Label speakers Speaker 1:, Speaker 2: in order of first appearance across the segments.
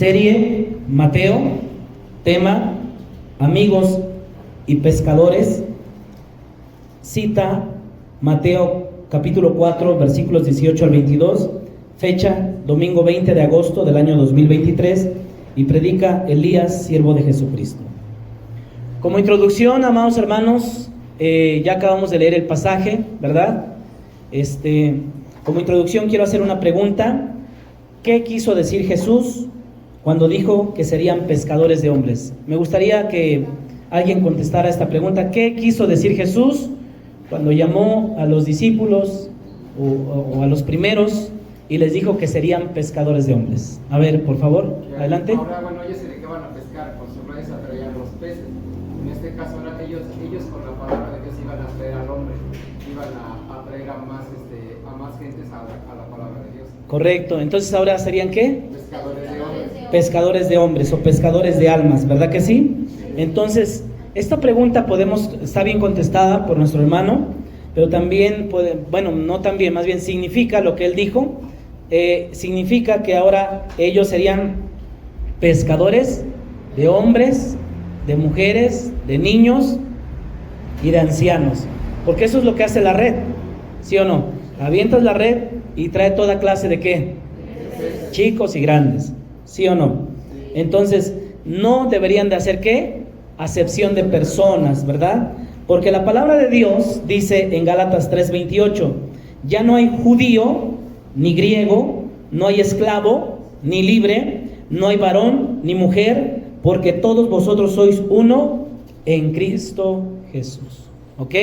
Speaker 1: Serie Mateo, tema amigos y pescadores. Cita Mateo capítulo 4 versículos 18 al 22, fecha domingo 20 de agosto del año 2023, y predica Elías, siervo de Jesucristo. Como introducción, amados hermanos, ya acabamos de leer el pasaje, ¿verdad? Como introducción quiero hacer una pregunta. ¿Qué quiso decir Jesús cuando dijo que serían pescadores de hombres? Me gustaría que alguien contestara esta pregunta. ¿Qué quiso decir Jesús cuando llamó a los discípulos o a los primeros y les dijo que serían pescadores de hombres? A ver, por favor, adelante.
Speaker 2: Ahora, bueno, ellos se dedicaban a pescar, con sus redes atraían los peces. En este caso, ahora ellos con la palabra de Dios iban a atraer al hombre, iban a atraer a más gentes a la palabra de Dios.
Speaker 1: Correcto, entonces ahora serían ¿qué?
Speaker 2: Pescadores de hombres.
Speaker 1: Pescadores de hombres o pescadores de almas, ¿verdad que sí? Entonces, esta pregunta está bien contestada por nuestro hermano, pero también más bien significa lo que él dijo. Significa que ahora ellos serían pescadores de hombres, de mujeres, de niños y de ancianos, porque eso es lo que hace la red, ¿sí o no? Avientas la red y trae toda clase de ¿qué? Chicos y grandes, ¿sí o no? Entonces, no deberían de hacer ¿qué? Acepción de personas, ¿verdad? Porque la palabra de Dios dice en Gálatas 3:28, ya no hay judío ni griego, no hay esclavo ni libre, no hay varón ni mujer, porque todos vosotros sois uno en Cristo Jesús. ¿Ok?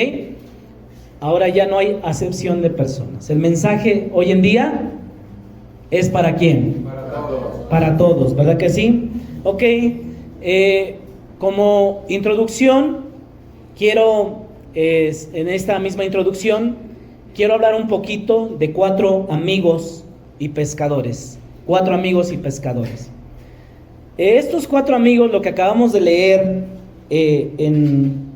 Speaker 1: Ahora ya no hay acepción de personas. El mensaje hoy en día es ¿para quién?
Speaker 2: Para todos.
Speaker 1: Para todos, ¿verdad que sí? Ok, como introducción, en esta misma introducción, quiero hablar un poquito de 4 amigos y pescadores. 4 amigos y pescadores. Estos 4 amigos, lo que acabamos de leer en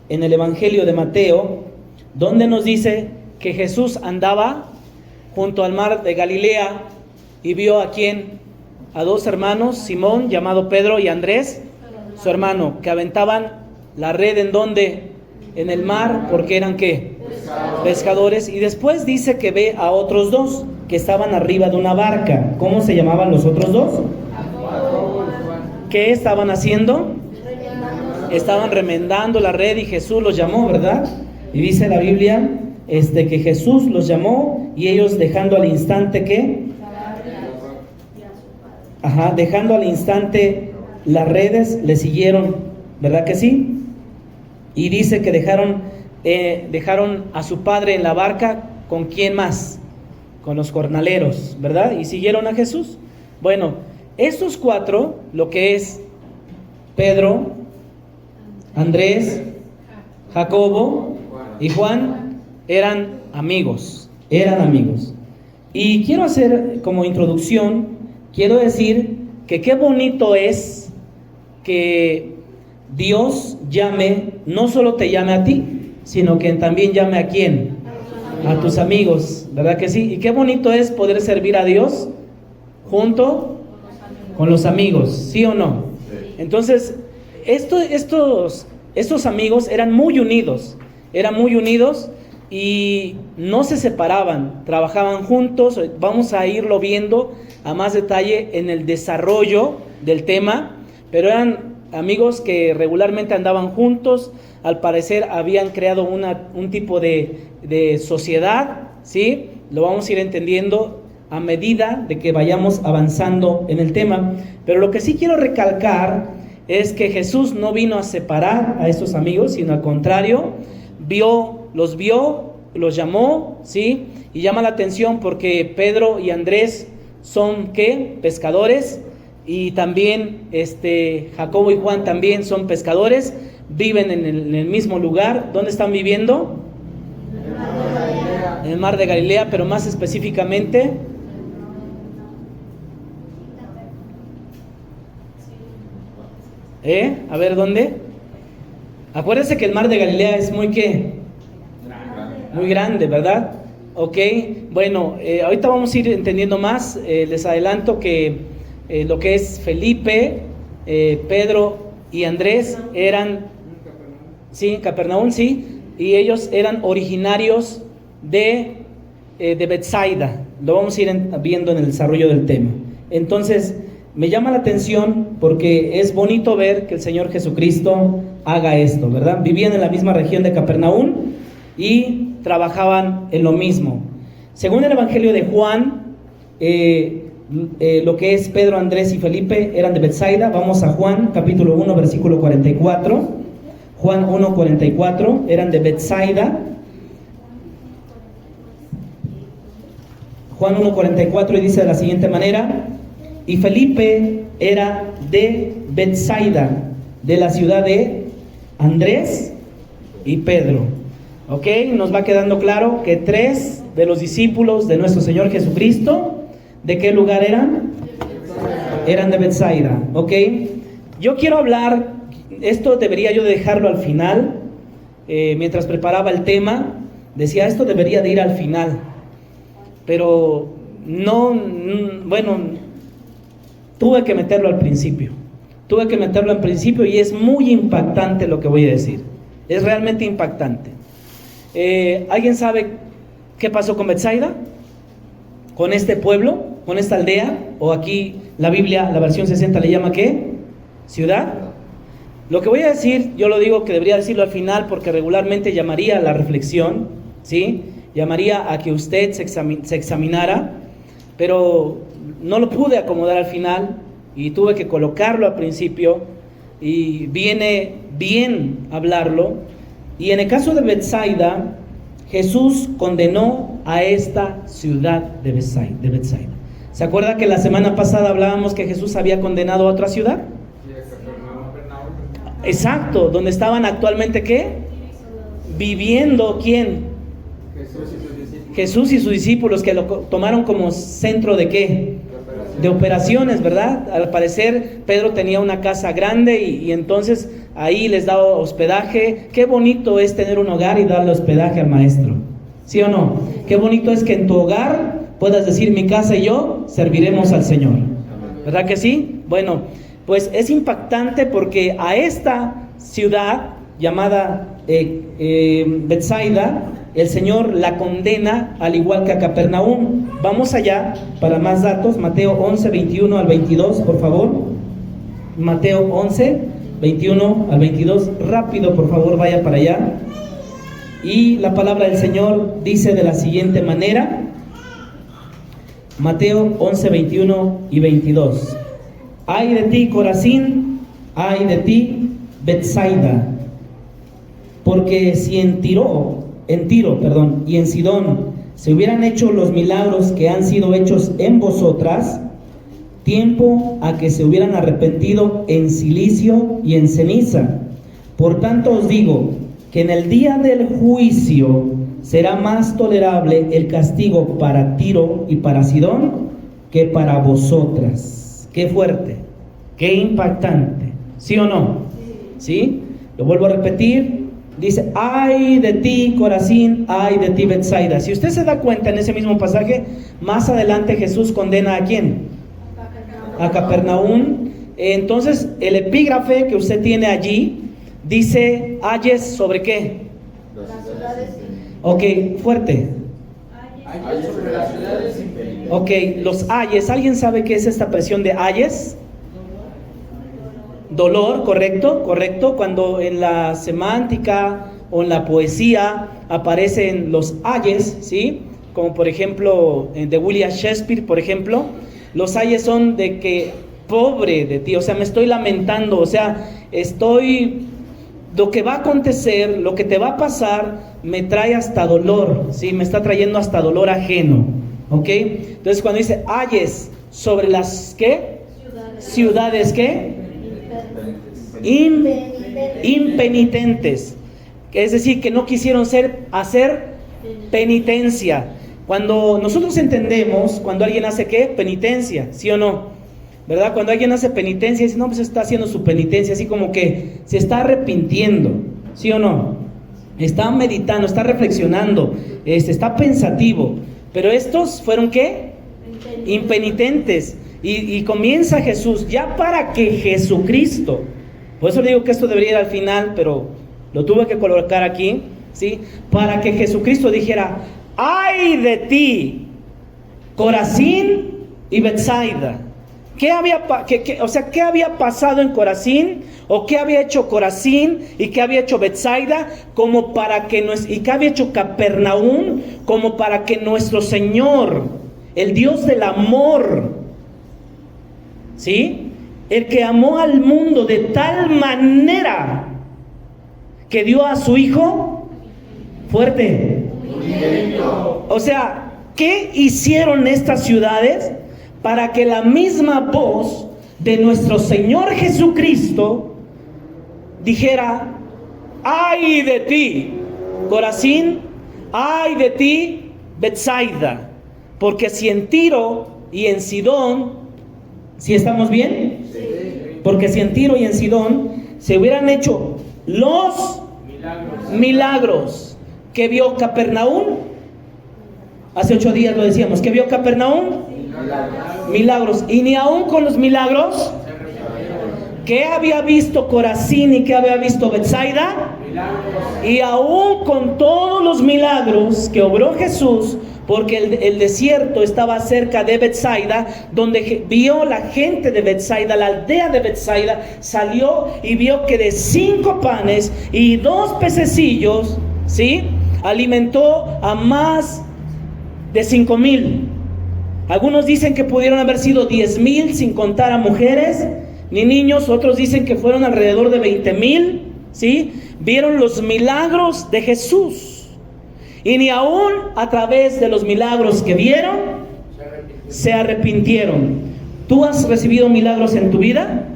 Speaker 1: el Evangelio de Mateo, donde nos dice que Jesús andaba junto al mar de Galilea y vio ¿a quién? A 2 hermanos, Simón, llamado Pedro, y Andrés, su hermano, que aventaban la red ¿en dónde? En el mar, porque eran ¿qué? Pescadores. Y después dice que ve a otros 2 que estaban arriba de una barca. ¿Cómo se llamaban los otros 2? ¿Qué estaban haciendo? Estaban remendando la red y Jesús los llamó, ¿verdad? Y dice la Biblia que Jesús los llamó y ellos dejando al instante ¿qué? Dejando al instante las redes le siguieron, ¿verdad que sí? Y dice que dejaron a su padre en la barca. ¿Con quién más? Con los jornaleros, ¿verdad? Y siguieron a Jesús. Bueno, estos 4, lo que es Pedro, Andrés, Jacobo y Juan, eran amigos. Y quiero hacer como introducción, quiero decir que qué bonito es que Dios no solo te llame a ti, sino que también llame ¿a quién? A tus amigos, ¿verdad que sí? Y qué bonito es poder servir a Dios junto con los amigos, ¿sí o no? Entonces, estos amigos eran muy unidos y no se separaban, trabajaban juntos. Vamos a irlo viendo a más detalle en el desarrollo del tema, pero eran amigos que regularmente andaban juntos. Al parecer habían creado un tipo de sociedad, ¿sí? Lo vamos a ir entendiendo a medida de que vayamos avanzando en el tema. Pero lo que sí quiero recalcar es que Jesús no vino a separar a estos amigos, sino al contrario, los vio, los llamó, ¿sí? Y llama la atención porque Pedro y Andrés son ¿qué? Pescadores. Y también Jacobo y Juan también son pescadores, viven en el mismo lugar. ¿Dónde están viviendo? En el mar de Galilea, pero más específicamente a ver, ¿dónde? Acuérdense que el mar de Galilea es muy ¿qué? Muy grande, ¿verdad? Ok, bueno, ahorita vamos a ir entendiendo más. Les adelanto que lo que es Felipe, Pedro y Andrés eran, sí, Capernaum, sí, y ellos eran originarios de Betsaida. Lo vamos a ir viendo en el desarrollo del tema. Entonces, me llama la atención porque es bonito ver que el Señor Jesucristo haga esto, ¿verdad? Vivían en la misma región de Capernaum y trabajaban en lo mismo. Según el Evangelio de Juan, lo que es Pedro, Andrés y Felipe eran de Betsaida. Vamos a Juan, capítulo 1, versículo 44. Juan 1, 44, eran de Betsaida. Juan 1, 44, y dice de la siguiente manera: y Felipe era de Betsaida, de la ciudad de Andrés y Pedro. Ok, nos va quedando claro que 3 de los discípulos de nuestro Señor Jesucristo, ¿de qué lugar eran? Eran de Betsaida. Ok, yo quiero hablar, esto debería yo dejarlo al final. Mientras preparaba el tema, decía, esto debería de ir al final, pero no, bueno, tuve que meterlo al principio. Y es muy impactante lo que voy a decir. Es realmente impactante. ¿Alguien sabe qué pasó con Betsaida? Con este pueblo, con esta aldea, o aquí la Biblia, la versión 60 le llama ¿qué? Ciudad. Lo que voy a decir, yo lo digo que debería decirlo al final porque regularmente llamaría a la reflexión, ¿sí? Llamaría a que usted se examinara, pero no lo pude acomodar al final y tuve que colocarlo al principio, y viene bien hablarlo. Y en el caso de Betsaida, Jesús condenó a esta ciudad de Betsaida. ¿Se acuerda que la semana pasada hablábamos que Jesús había condenado a otra ciudad? Exacto, donde estaban actualmente ¿qué? Viviendo ¿quién? Jesús y sus discípulos, que lo tomaron como centro de ¿qué? De operaciones, ¿verdad? Al parecer Pedro tenía una casa grande y entonces ahí les daba hospedaje. Qué bonito es tener un hogar y darle hospedaje al maestro, ¿sí o no? Qué bonito es que en tu hogar puedas decir, mi casa y yo serviremos al Señor, ¿verdad que sí? Bueno, pues es impactante porque a esta ciudad llamada Betsaida, el Señor la condena al igual que a Capernaum. Vamos allá para más datos. Mateo 11, 21 al 22, por favor. Mateo 11, 21 al 22. Rápido, por favor, vaya para allá. Y la palabra del Señor dice de la siguiente manera. Mateo 11, 21 y 22. Ay de ti, Corazín, ay de ti, Betsaida, porque si en Tiro y en Sidón se hubieran hecho los milagros que han sido hechos en vosotras, tiempo a que se hubieran arrepentido en cilicio y en ceniza. Por tanto os digo que en el día del juicio será más tolerable el castigo para Tiro y para Sidón que para vosotras. Qué fuerte, qué impactante, ¿sí o no? ¿Sí? Lo vuelvo a repetir. Dice, ay de ti, Corazín, ay de ti, Betsaida. Si usted se da cuenta en ese mismo pasaje, más adelante Jesús condena ¿a quién? A Capernaum. Entonces, el epígrafe que usted tiene allí dice, ayes sobre qué. Ok, fuerte.
Speaker 2: Ayes sobre las ciudades imperiales.
Speaker 1: Ok, los ayes. ¿Alguien sabe qué es esta expresión de ayes? Dolor, correcto. Cuando en la semántica o en la poesía aparecen los ayes, ¿sí? Como por ejemplo de William Shakespeare, por ejemplo, los ayes son de que pobre de ti, o sea, me estoy lamentando, o sea, lo que va a acontecer, lo que te va a pasar, me trae hasta dolor, ¿sí? Me está trayendo hasta dolor ajeno, ¿ok? Entonces cuando dice ayes sobre las ¿qué? Ciudades ¿qué? Impenitentes, es decir, que no quisieron hacer penitencia. Cuando nosotros entendemos, cuando alguien hace ¿qué? Penitencia, ¿sí o no? ¿Verdad? Cuando alguien hace penitencia, dice, no, pues está haciendo su penitencia, así como que se está arrepintiendo, ¿sí o no? Está meditando, está reflexionando, está pensativo. Pero estos fueron ¿qué? Impenitentes. Y comienza Jesús, ya para que Jesucristo, por eso le digo que esto debería ir al final, pero lo tuve que colocar aquí, ¿sí? Para que Jesucristo dijera, ¡ay de ti, Corazín y Betsaida! ¿Qué había pasado en Corazín? ¿O qué había hecho Corazín? ¿Y qué había hecho Betsaida? ¿Y qué había hecho Capernaum? Como para que nuestro Señor, el Dios del amor, ¿sí? El que amó al mundo de tal manera que dio a su Hijo, fuerte. O sea, ¿qué hicieron estas ciudades para que la misma voz de nuestro Señor Jesucristo dijera, ¡ay de ti, Corazín! ¡Ay de ti, Betsaida! Porque si en Tiro y en Sidón, ¿sí estamos bien? Sí. Porque si en Tiro y en Sidón se hubieran hecho los milagros que vio Capernaum, hace 8 días lo decíamos, ¿qué vio Capernaum? Milagros. Y ni aún con los milagros, ¿qué había visto Corazín y qué había visto Betsaida? Y aún con todos los milagros que obró Jesús, porque el desierto estaba cerca de Betsaida, donde vio la gente de Betsaida, la aldea de Betsaida, salió y vio que de 5 panes y 2 pececillos, ¿sí?, alimentó a más de 5,000. Algunos dicen que pudieron haber sido 10,000 sin contar a mujeres ni niños. Otros dicen que fueron alrededor de 20,000, ¿sí? Vieron los milagros de Jesús. Y ni aún a través de los milagros que vieron, se arrepintieron. ¿Tú has recibido milagros en tu vida?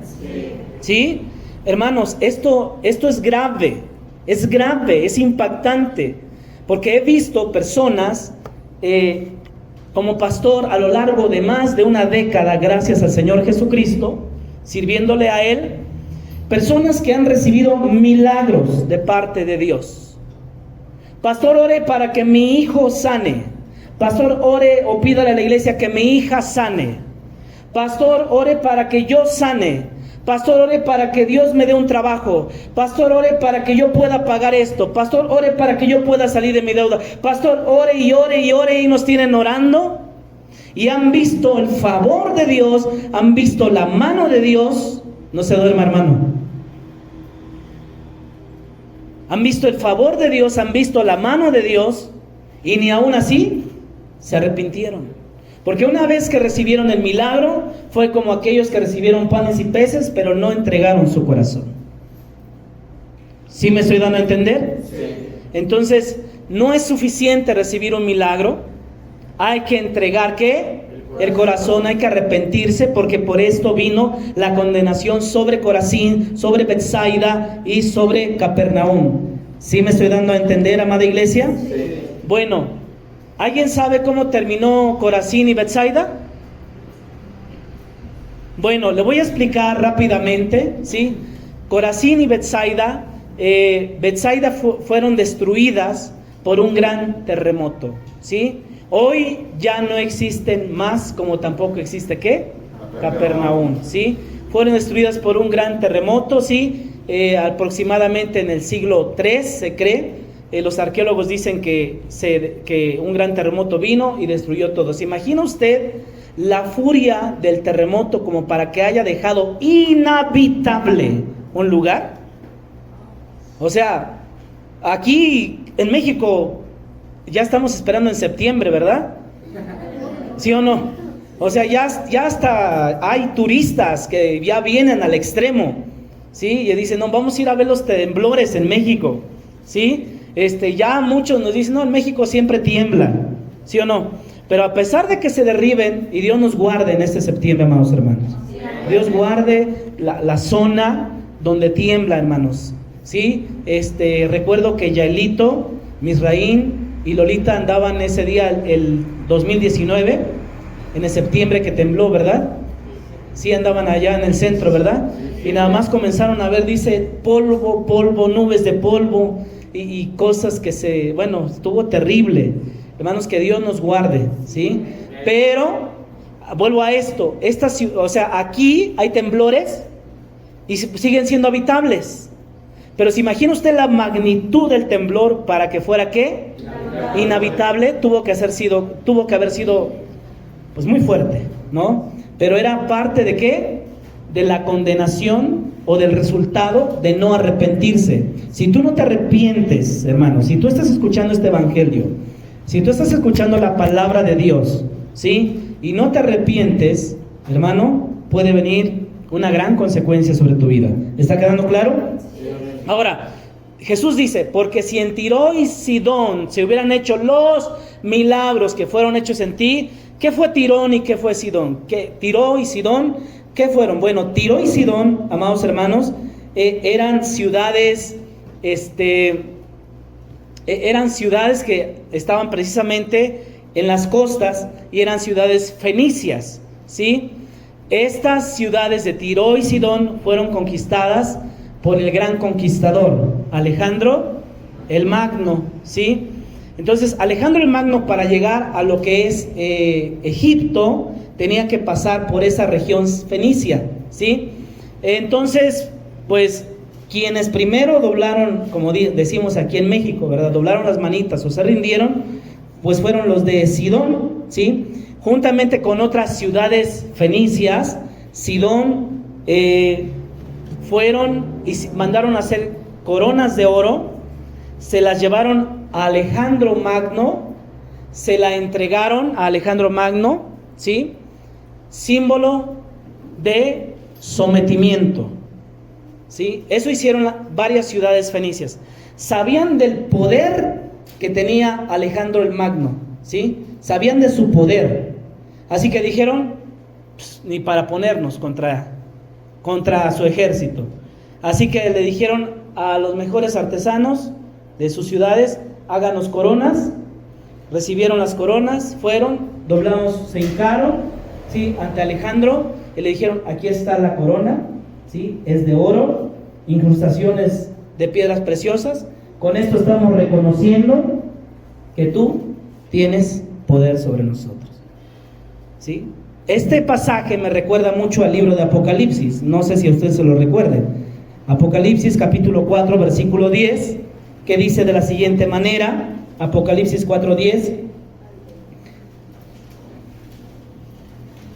Speaker 1: ¿Sí? Hermanos, esto es grave. Es grave, es impactante. Porque he visto personas... como pastor a lo largo de más de una década, gracias al Señor Jesucristo, sirviéndole a Él, personas que han recibido milagros de parte de Dios. Pastor, ore para que mi hijo sane. Pastor, ore o pídale a la iglesia que mi hija sane. Pastor, ore para que yo sane. Pastor, ore para que Dios me dé un trabajo. Pastor, ore para que yo pueda pagar esto. Pastor, ore para que yo pueda salir de mi deuda. Pastor, ore y ore y ore, y nos tienen orando. Y han visto el favor de Dios, han visto la mano de Dios. No se duerma, hermano. Han visto el favor de Dios, han visto la mano de Dios, y ni aún así se arrepintieron. Porque una vez que recibieron el milagro, fue como aquellos que recibieron panes y peces, pero no entregaron su corazón. ¿Sí me estoy dando a entender? Sí. Entonces, no es suficiente recibir un milagro. Hay que entregar, ¿qué? El corazón, hay que arrepentirse, porque por esto vino la condenación sobre Corazín, sobre Betsaida y sobre Capernaum. ¿Sí me estoy dando a entender, amada iglesia? Sí. Bueno, ¿alguien sabe cómo terminó Corazín y Betsaida? Bueno, le voy a explicar rápidamente, ¿sí? Corazín y Betsaida, fueron destruidas por un gran terremoto, ¿sí? Hoy ya no existen más, como tampoco existe, ¿qué? Capernaum, ¿sí? Fueron destruidas por un gran terremoto, ¿sí? Aproximadamente en el siglo III, se cree. Los arqueólogos dicen que un gran terremoto vino y destruyó todo. ¿Se imagina usted la furia del terremoto como para que haya dejado inhabitable un lugar? O sea, aquí en México ya estamos esperando en septiembre, ¿verdad? ¿Sí o no? O sea, ya hasta hay turistas que ya vienen al extremo, ¿sí? Y dicen, no, vamos a ir a ver los temblores en México, ¿sí? Ya muchos nos dicen, no, en México siempre tiembla, ¿sí o no? Pero a pesar de que se derriben, y Dios nos guarde en este septiembre, amados hermanos, Dios guarde la zona donde tiembla, hermanos, ¿sí? Recuerdo que Yaelito, Misraín y Lolita andaban ese día, el 2019, en el septiembre que tembló, ¿verdad? Sí, andaban allá en el centro, ¿verdad? Y nada más comenzaron a ver, dice, polvo, nubes de polvo, y cosas que estuvo terrible. Hermanos, que Dios nos guarde, ¿sí? Pero vuelvo a esto, o sea, aquí hay temblores y siguen siendo habitables. Pero si imagina usted la magnitud del temblor para que fuera ¿qué? Inhabitable, tuvo que haber sido pues muy fuerte, ¿no? Pero era parte de ¿qué? De la condenación o del resultado de no arrepentirse. Si tú no te arrepientes, hermano, si tú estás escuchando este evangelio, si tú estás escuchando la palabra de Dios, ¿sí? Y no te arrepientes, hermano, puede venir una gran consecuencia sobre tu vida. ¿Está quedando claro? Ahora, Jesús dice, porque si en Tiro y Sidón se hubieran hecho los milagros que fueron hechos en ti, ¿qué fue Tirón y qué fue Sidón? Tiro y Sidón, ¿qué fueron? Bueno, Tiro y Sidón, amados hermanos, eran ciudades, eran ciudades que estaban precisamente en las costas y eran ciudades fenicias, ¿sí? Estas ciudades de Tiro y Sidón fueron conquistadas por el gran conquistador, Alejandro el Magno, ¿sí? Entonces, Alejandro el Magno, para llegar a lo que es Egipto, tenía que pasar por esa región fenicia, ¿sí? Entonces, pues, quienes primero doblaron, como decimos aquí en México, ¿verdad? Doblaron las manitas o se rindieron, pues fueron los de Sidón, ¿sí? Juntamente con otras ciudades fenicias, Sidón fueron y mandaron a hacer coronas de oro, se las llevaron a Alejandro Magno, se la entregaron a Alejandro Magno, ¿sí? Símbolo de sometimiento, ¿sí? Eso hicieron varias ciudades fenicias. Sabían del poder que tenía Alejandro el Magno, ¿sí? Sabían de su poder. Así que dijeron, pues, ni para ponernos contra su ejército. Así que le dijeron a los mejores artesanos de sus ciudades, háganos coronas. Recibieron las coronas, fueron, doblamos, se hincaron, ¿sí? Ante Alejandro, y le dijeron, aquí está la corona, ¿sí? Es de oro, incrustaciones de piedras preciosas. Con esto estamos reconociendo que tú tienes poder sobre nosotros, ¿sí? Este pasaje me recuerda mucho al libro de Apocalipsis. No sé si a ustedes se lo recuerden. Apocalipsis capítulo 4 versículo 10, que dice de la siguiente manera, Apocalipsis 4:10,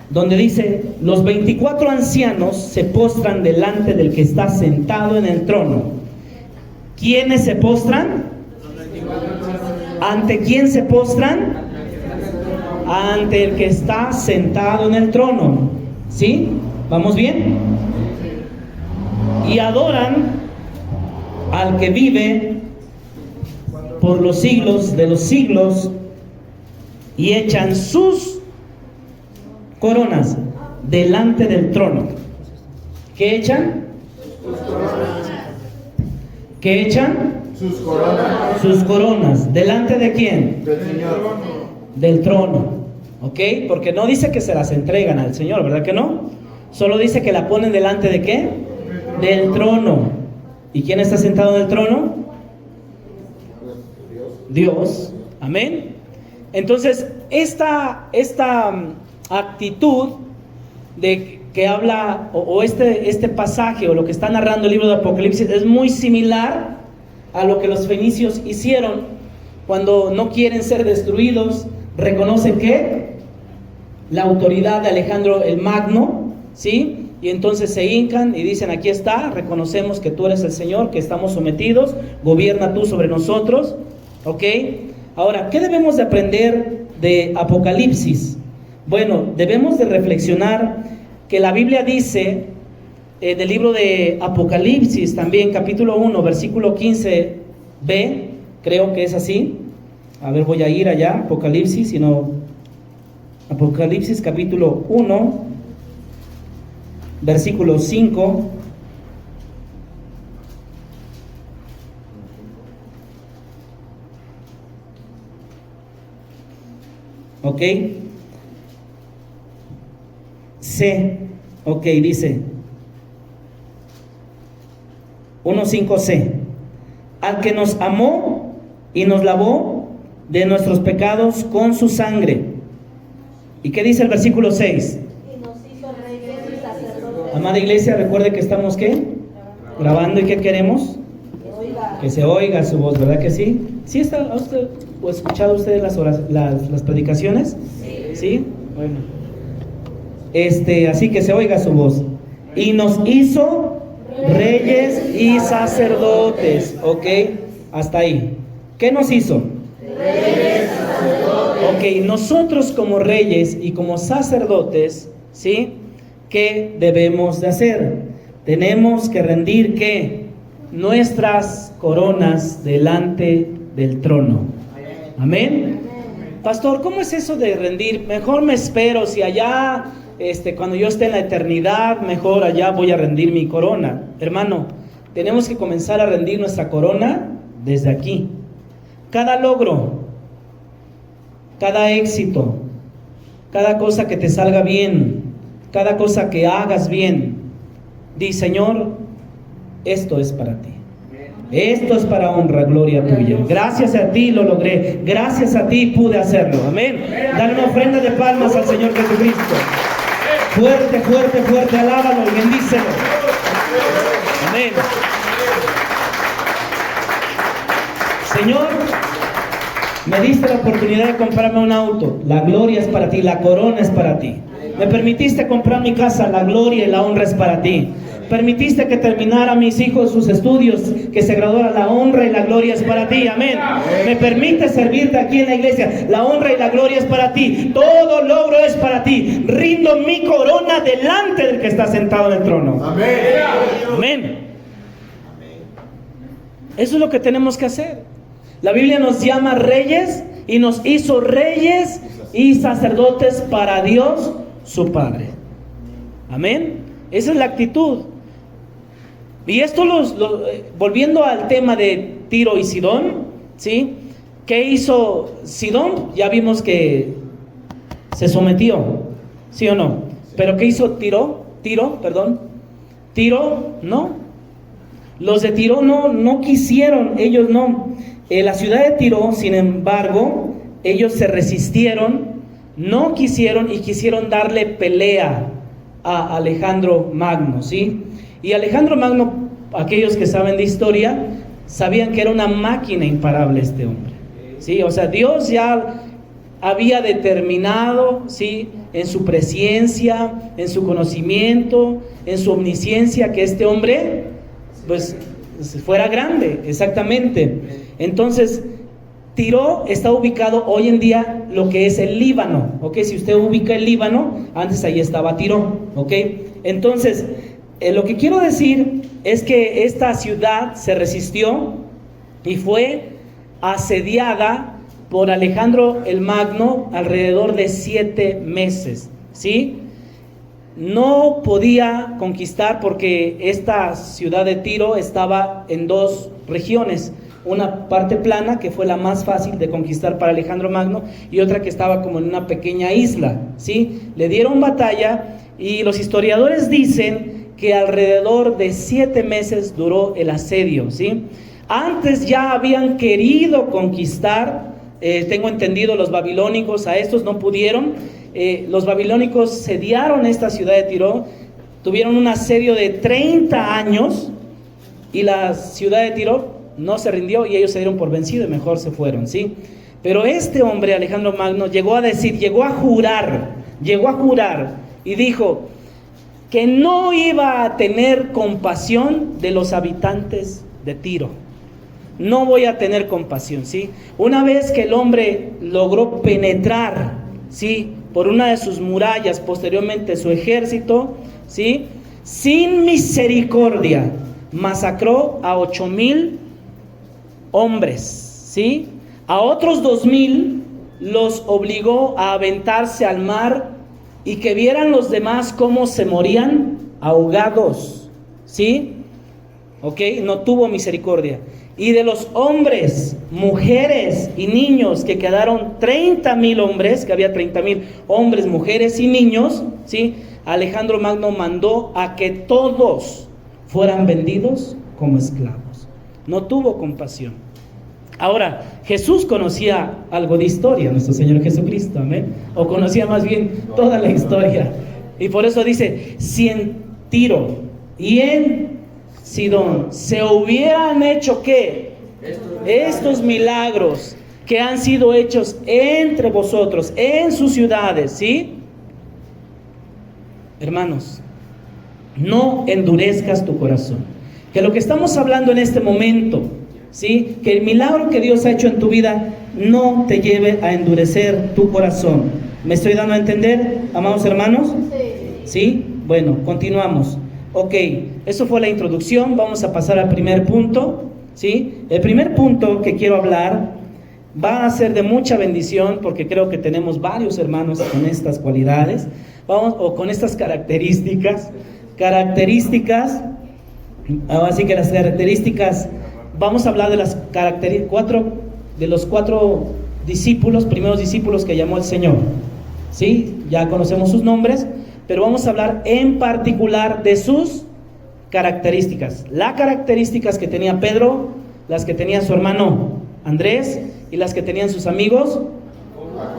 Speaker 1: donde dice, los 24 ancianos se postran delante del que está sentado en el trono. ¿Quiénes se postran? ¿Ante quién se postran? Ante el que está sentado en el trono, ¿sí? ¿Vamos bien? Y adoran al que vive por los siglos de los siglos y echan sus coronas delante del trono. ¿Qué echan? ¿Qué echan?
Speaker 3: Sus coronas.
Speaker 1: Sus coronas. ¿Delante de quién?
Speaker 3: Del Señor.
Speaker 1: Del trono, ¿ok? Porque no dice que se las entregan al Señor, ¿verdad que no? Solo dice que la ponen delante de ¿qué? Del trono. ¿Y quién está sentado en el trono? Dios. Amén. Entonces, esta actitud de que habla, o este pasaje, o lo que está narrando el libro de Apocalipsis, es muy similar a lo que los fenicios hicieron cuando no quieren ser destruidos. Reconocen que la autoridad de Alejandro el Magno, ¿sí? Y entonces se hincan y dicen, aquí está, reconocemos que tú eres el Señor, que estamos sometidos, gobierna tú sobre nosotros, ¿ok? Ahora, ¿qué debemos de aprender de Apocalipsis? Bueno, debemos de reflexionar que la Biblia dice, del libro de Apocalipsis, también capítulo 1, versículo 15b, creo que es así. A ver, voy a ir allá, Apocalipsis, Apocalipsis capítulo 1, versículo 5. ¿Ok? C, ok, dice 1:5c, al que nos amó y nos lavó de nuestros pecados con su sangre, ¿Y qué dice el versículo 6?
Speaker 3: Y nos hizo reyes y sacerdotes.
Speaker 1: Amada iglesia, recuerde que estamos ¿qué? Grabando, y ¿qué queremos? Que se oiga su voz, ¿verdad que sí? ¿Sí está usted, o escuchado usted las predicaciones? ¿Sí? Bueno. Así que se oiga su voz. Y nos hizo reyes y sacerdotes. ¿Ok? Hasta ahí. ¿Qué nos hizo?
Speaker 3: Reyes y sacerdotes.
Speaker 1: Ok, nosotros como reyes y como sacerdotes, ¿sí? ¿Qué debemos de hacer? Tenemos que rendir, ¿qué? Nuestras coronas delante del trono. Amén. Pastor, ¿cómo es eso de rendir? Mejor me espero, si allá, cuando yo esté en la eternidad, mejor allá voy a rendir mi corona. Hermano, tenemos que comenzar a rendir nuestra corona desde aquí. Cada logro, cada éxito, cada cosa que te salga bien, cada cosa que hagas bien, di: Señor, esto es para ti. Esto es para honra, gloria tuya. Gracias a ti lo logré. Gracias a ti pude hacerlo. Amén. Dale una ofrenda de palmas al Señor Jesucristo. Fuerte, fuerte, fuerte. Alábalo y bendícelo. Amén. Señor, me diste la oportunidad de comprarme un auto. La gloria es para ti. La corona es para ti. Me permitiste comprar mi casa. La gloria y la honra es para ti. Permitiste que terminara mis hijos sus estudios, que se graduara. La honra y la gloria es para ti. Amén. Me permite servirte aquí en la iglesia. La honra y la gloria es para ti. Todo logro es para ti. Rindo mi corona delante del que está sentado en el trono.
Speaker 4: Amén.
Speaker 1: Amén. Eso es lo que tenemos que hacer. La Biblia nos llama reyes y nos hizo reyes y sacerdotes para Dios su Padre. Amén. Esa es la actitud. Y esto volviendo al tema de Tiro y Sidón, ¿sí? ¿Qué hizo Sidón? Ya vimos que se sometió, ¿sí o no? Pero ¿qué hizo Tiro, no. Los de Tiro no quisieron, ellos no. La ciudad de Tiro, sin embargo, ellos se resistieron, no quisieron y quisieron darle pelea a Alejandro Magno, ¿sí? Y Alejandro Magno, aquellos que saben de historia, sabían que era una máquina imparable este hombre, ¿sí? O sea, Dios ya había determinado, ¿sí?, en su presciencia, en su conocimiento, en su omnisciencia, que este hombre, pues, fuera grande, exactamente. Entonces, Tiro está ubicado hoy en día lo que es el Líbano, ¿ok? Si usted ubica el Líbano, antes ahí estaba Tiro, ¿ok? Entonces, lo que quiero decir es que esta ciudad se resistió y fue asediada por Alejandro el Magno alrededor de 7 meses, ¿sí? No podía conquistar porque esta ciudad de Tiro estaba en 2 regiones. Una parte plana, que fue la más fácil de conquistar para Alejandro Magno, y otra que estaba como en una pequeña isla, ¿sí? Le dieron batalla y los historiadores dicen que alrededor de 7 meses duró el asedio, ¿sí? Antes ya habían querido conquistar, tengo entendido, los babilónicos, a estos no pudieron. Los babilónicos sediaron esta ciudad de Tiro, tuvieron un asedio de 30 años y la ciudad de Tiro no se rindió y ellos se dieron por vencidos y mejor se fueron, ¿sí? Pero este hombre, Alejandro Magno, llegó a jurar y dijo que no iba a tener compasión de los habitantes de Tiro. No voy a tener compasión, ¿sí? Una vez que el hombre logró penetrar, ¿sí?, por una de sus murallas, posteriormente su ejército, ¿sí?, sin misericordia, masacró a 8,000 hombres, ¿sí? A otros 2,000 los obligó a aventarse al mar y que vieran los demás cómo se morían ahogados, ¿sí? ¿Ok? No tuvo misericordia. Y de los hombres, mujeres y niños que quedaron 30,000 hombres, que había 30,000 hombres, mujeres y niños, ¿sí? Alejandro Magno mandó a que todos fueran vendidos como esclavos. No tuvo compasión. Ahora, Jesús conocía algo de historia, nuestro Señor Jesucristo, amén. O conocía más bien toda la historia. Y por eso dice, si en Tiro y en Sidón se hubieran hecho ¿qué? Estos milagros que han sido hechos entre vosotros, en sus ciudades, ¿sí? Hermanos, no endurezcas tu corazón. Que lo que estamos hablando en este momento, ¿sí? Que el milagro que Dios ha hecho en tu vida no te lleve a endurecer tu corazón. ¿Me estoy dando a entender, amados hermanos? ¿Sí? Bueno, continuamos. Ok, eso fue la introducción. Vamos a pasar al primer punto, ¿sí? El primer punto que quiero hablar va a ser de mucha bendición, porque creo que tenemos varios hermanos con estas cualidades, o con estas características. Así que las características, vamos a hablar de las características, de los 4 discípulos, primeros discípulos que llamó el Señor. ¿Sí? Ya conocemos sus nombres, pero vamos a hablar en particular de sus características. Las características que tenía Pedro, las que tenía su hermano Andrés y las que tenían sus amigos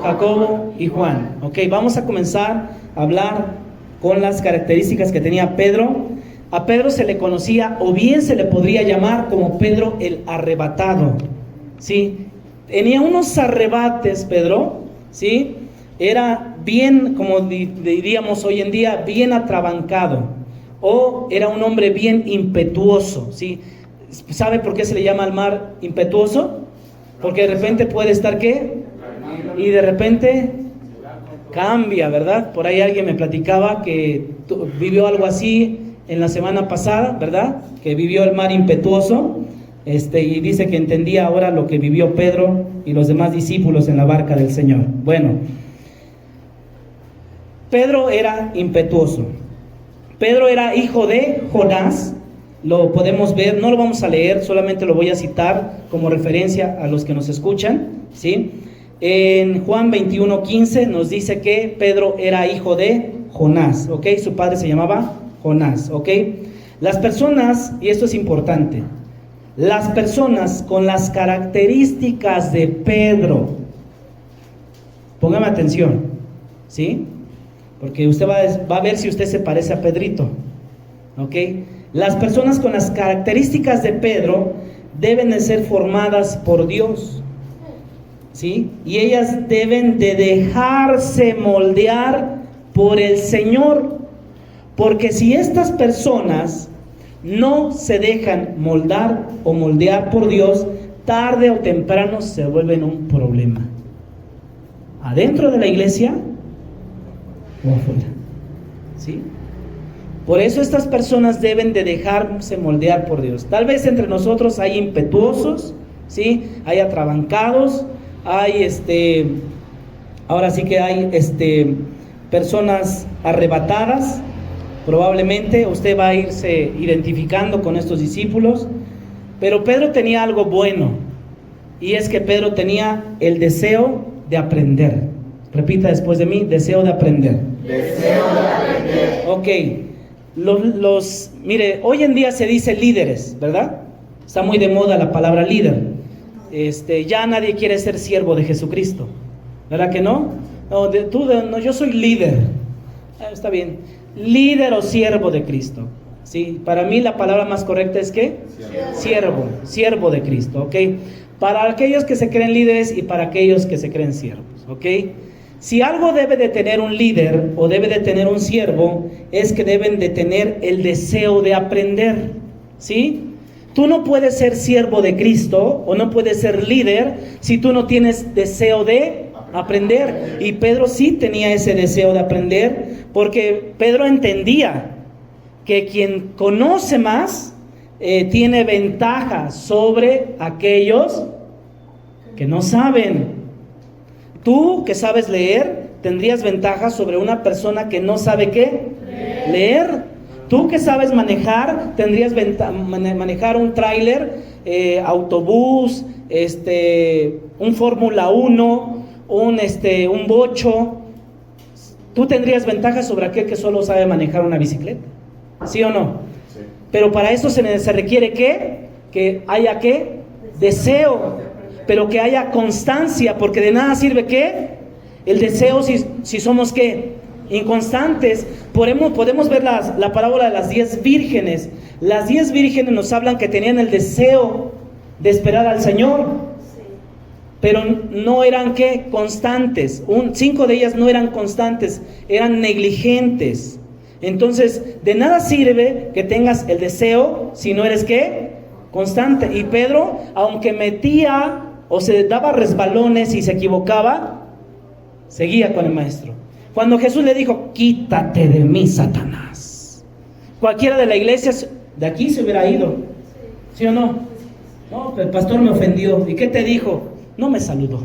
Speaker 1: Jacobo y Juan. Ok, vamos a comenzar a hablar con las características que tenía Pedro. A Pedro se le conocía, o bien se le podría llamar como Pedro el arrebatado, ¿sí? Tenía unos arrebates Pedro, ¿sí? Era bien, como diríamos hoy en día, bien atrabancado, o era un hombre bien impetuoso, ¿sí? ¿Sabe por qué se le llama al mar impetuoso? Porque de repente puede estar ¿qué? Y de repente cambia, ¿verdad? Por ahí alguien me platicaba que vivió algo así en la semana pasada, ¿verdad? Que vivió el mar impetuoso, y dice que entendía ahora lo que vivió Pedro y los demás discípulos en la barca del Señor. Bueno, Pedro era impetuoso. Pedro era hijo de Jonás. Lo podemos ver, no lo vamos a leer, solamente lo voy a citar como referencia a los que nos escuchan, ¿sí? En Juan 21:15 nos dice que Pedro era hijo de Jonás, ¿ok? Su padre se llamaba Jonás, ¿ok? Las personas, y esto es importante, las personas con las características de Pedro, póngame atención, ¿sí? Porque usted va a ver si usted se parece a Pedrito, ¿ok? Las personas con las características de Pedro deben de ser formadas por Dios, ¿sí? Y ellas deben de dejarse moldear por el Señor, porque si estas personas no se dejan moldar o moldear por Dios, tarde o temprano se vuelven un problema, adentro de la iglesia o afuera, ¿sí? Por eso estas personas deben de dejarse moldear por Dios. Tal vez entre nosotros hay impetuosos, ¿sí? Hay atrabancados, hay ahora sí que hay personas arrebatadas. Probablemente usted va a irse identificando con estos discípulos. Pero Pedro tenía algo bueno, y es que Pedro tenía el deseo de aprender. Repita después de mí, deseo de aprender.
Speaker 3: Deseo de aprender.
Speaker 1: Ok. Mire, hoy en día se dice líderes, ¿verdad? Está muy de moda la palabra líder. Ya nadie quiere ser siervo de Jesucristo, ¿verdad que no? No, yo soy líder. Está bien, líder o siervo de Cristo, ¿sí? Para mí la palabra más correcta es ¿qué? Siervo de Cristo, ¿ok? Para aquellos que se creen líderes y para aquellos que se creen siervos, ¿ok? Si algo debe de tener un líder o debe de tener un siervo, es que deben de tener el deseo de aprender, ¿sí? Tú no puedes ser siervo de Cristo o no puedes ser líder si tú no tienes deseo de aprender. Y Pedro sí tenía ese deseo de aprender, porque Pedro entendía que quien conoce más tiene ventaja sobre aquellos que no saben. Tú que sabes leer, tendrías ventaja sobre una persona que no sabe ¿qué? Leer. Tú que sabes manejar, tendrías manejar un tráiler, autobús, un Fórmula 1, un bocho. Tú tendrías ventaja sobre aquel que solo sabe manejar una bicicleta, ¿sí o no? Sí. Pero para eso se requiere ¿qué? Que haya ¿qué? Deseo. pero que haya constancia, porque de nada sirve ¿qué? El deseo si somos ¿qué? Inconstantes. Podemos ver la parábola de las 10 vírgenes. Las 10 vírgenes nos hablan que tenían el deseo de esperar al Señor, pero no eran ¿qué? Constantes. 5 de ellas no eran constantes, eran negligentes. Entonces, de nada sirve que tengas el deseo si no eres ¿qué? Constante. Y Pedro, aunque metía o se daba resbalones y se equivocaba, seguía con el maestro. Cuando Jesús le dijo, quítate de mí, Satanás, cualquiera de la iglesia de aquí se hubiera ido, ¿sí o no? No, el pastor me ofendió. ¿Y qué te dijo? No me saludó.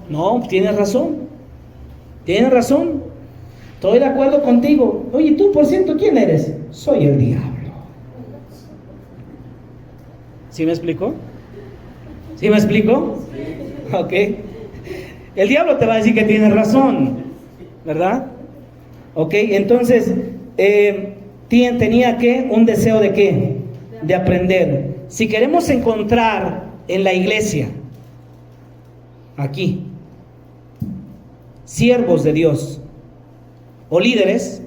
Speaker 1: No, tienes razón. Tienes razón. Estoy de acuerdo contigo. Oye, tú, por cierto, ¿quién eres? Soy el diablo. ¿Sí me explicó? ¿Sí me explicó? Ok. El diablo te va a decir que tienes razón, ¿verdad? Ok, entonces, tenía que un deseo de ¿qué? De aprender. Si queremos encontrar en la iglesia, aquí, siervos de Dios o líderes,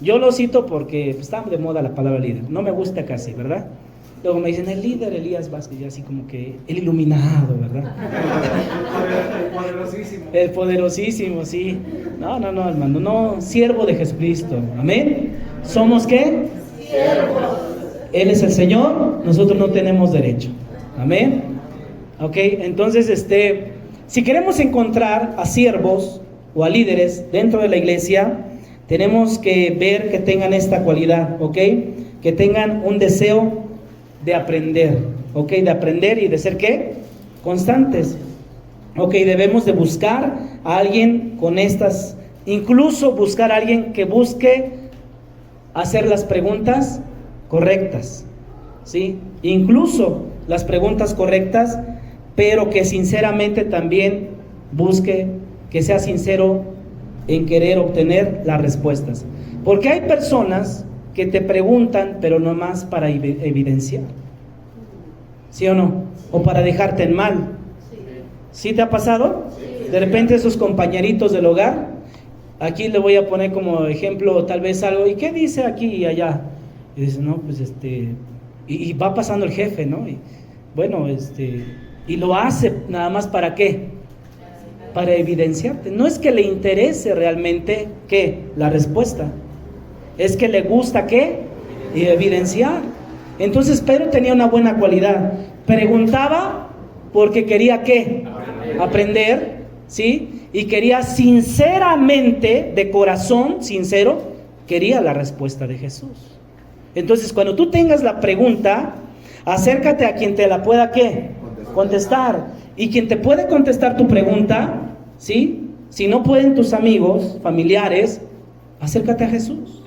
Speaker 1: yo lo cito porque está de moda la palabra líder, no me gusta casi, ¿verdad? Luego me dicen el líder Elías Vázquez, y así como que el iluminado, ¿verdad?
Speaker 2: El poderosísimo.
Speaker 1: El poderosísimo, sí. No, hermano, no, siervo de Jesucristo, amén. ¿Somos qué?
Speaker 3: Siervos.
Speaker 1: Él es el Señor, nosotros no tenemos derecho, amén. Ok, entonces si queremos encontrar a siervos o a líderes dentro de la iglesia, tenemos que ver que tengan esta cualidad, ok, que tengan un deseo de aprender, ok, de aprender y de ser ¿qué? Constantes. Ok, debemos de buscar a alguien con estas, incluso buscar a alguien que busque hacer las preguntas correctas, ¿sí? Incluso las preguntas correctas, pero que sinceramente también busque, que sea sincero en querer obtener las respuestas. Porque hay personas que te preguntan, pero no más para evidenciar, ¿sí o no? O para dejarte en mal. ¿Sí te ha pasado? De repente esos compañeritos del hogar, aquí le voy a poner como ejemplo tal vez algo, ¿y qué dice aquí y allá? Y dice, no, pues y va pasando el jefe, ¿no? Y bueno, y lo hace nada más ¿para qué? Para evidenciarte. No es que le interese realmente, ¿qué? La respuesta. Es que le gusta, ¿qué? Y evidenciar. Entonces Pedro tenía una buena cualidad. Preguntaba porque quería ¿qué? Aprender, ¿sí? Y quería sinceramente, de corazón sincero, quería la respuesta de Jesús. Entonces cuando tú tengas la pregunta, acércate a quien te la pueda ¿qué? Contestar. Y quien te puede contestar tu pregunta, ¿sí? Si no pueden tus amigos, familiares, acércate a Jesús.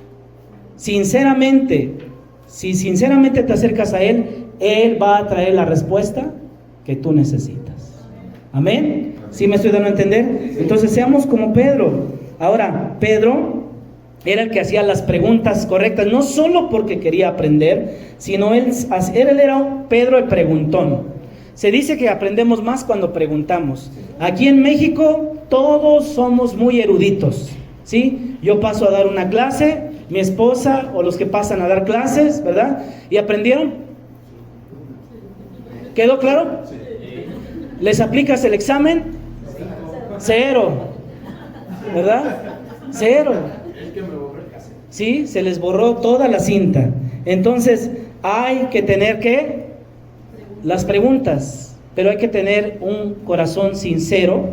Speaker 1: Sinceramente, si sinceramente te acercas a Él, Él va a traer la respuesta que tú necesitas. ¿Amén? ¿Sí me estoy dando a entender? Entonces seamos como Pedro. Ahora, Pedro era el que hacía las preguntas correctas, no solo porque quería aprender, sino él era Pedro el preguntón. Se dice que aprendemos más cuando preguntamos. Aquí en México todos somos muy eruditos, ¿sí? Yo paso a dar una clase, mi esposa o los que pasan a dar clases, ¿verdad? ¿Y aprendieron? ¿Quedó claro? ¿Les aplicas el examen? 0, ¿verdad? 0. Sí, se les borró toda la cinta. Entonces hay que tener ¿qué? Las preguntas, pero hay que tener un corazón sincero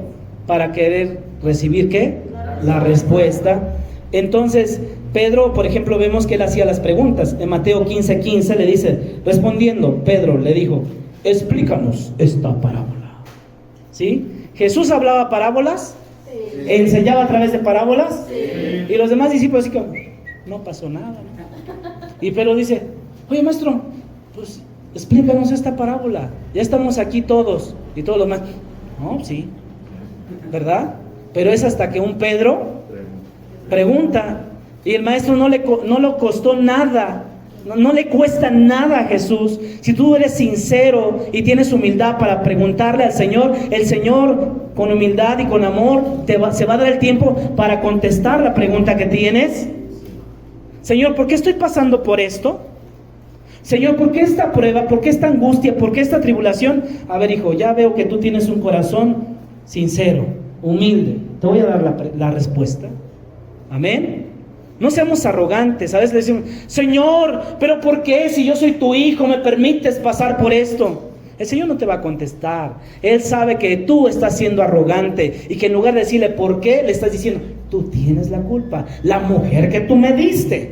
Speaker 1: para querer recibir ¿qué? La respuesta. Entonces Pedro, por ejemplo, vemos que él hacía las preguntas. En Mateo 15:15 le dice, respondiendo, Pedro le dijo, explícanos esta parábola. ¿Sí? ¿Jesús hablaba parábolas? Sí. ¿Enseñaba a través de parábolas? Sí. Y los demás discípulos así como, no pasó nada. Y Pedro dice, oye maestro, pues explícanos esta parábola. Ya estamos aquí todos. Y todos los demás, no, sí, ¿verdad? Pero es hasta que un Pedro pregunta. Y el maestro no le costó nada No le cuesta nada a Jesús. Si tú eres sincero y tienes humildad para preguntarle al Señor, el Señor con humildad y con amor se va a dar el tiempo para contestar la pregunta que tienes. Señor, ¿por qué estoy pasando por esto? Señor, ¿por qué esta prueba? ¿Por qué esta angustia? ¿Por qué esta tribulación? A ver, hijo, ya veo que tú tienes un corazón sincero, humilde. Te voy a dar la respuesta. Amén. No seamos arrogantes. A veces le decimos, Señor, ¿pero por qué? Si yo soy tu hijo, me permites pasar por esto. El Señor no te va a contestar. Él sabe que tú estás siendo arrogante y que en lugar de decirle por qué, le estás diciendo, tú tienes la culpa. La mujer que tú me diste.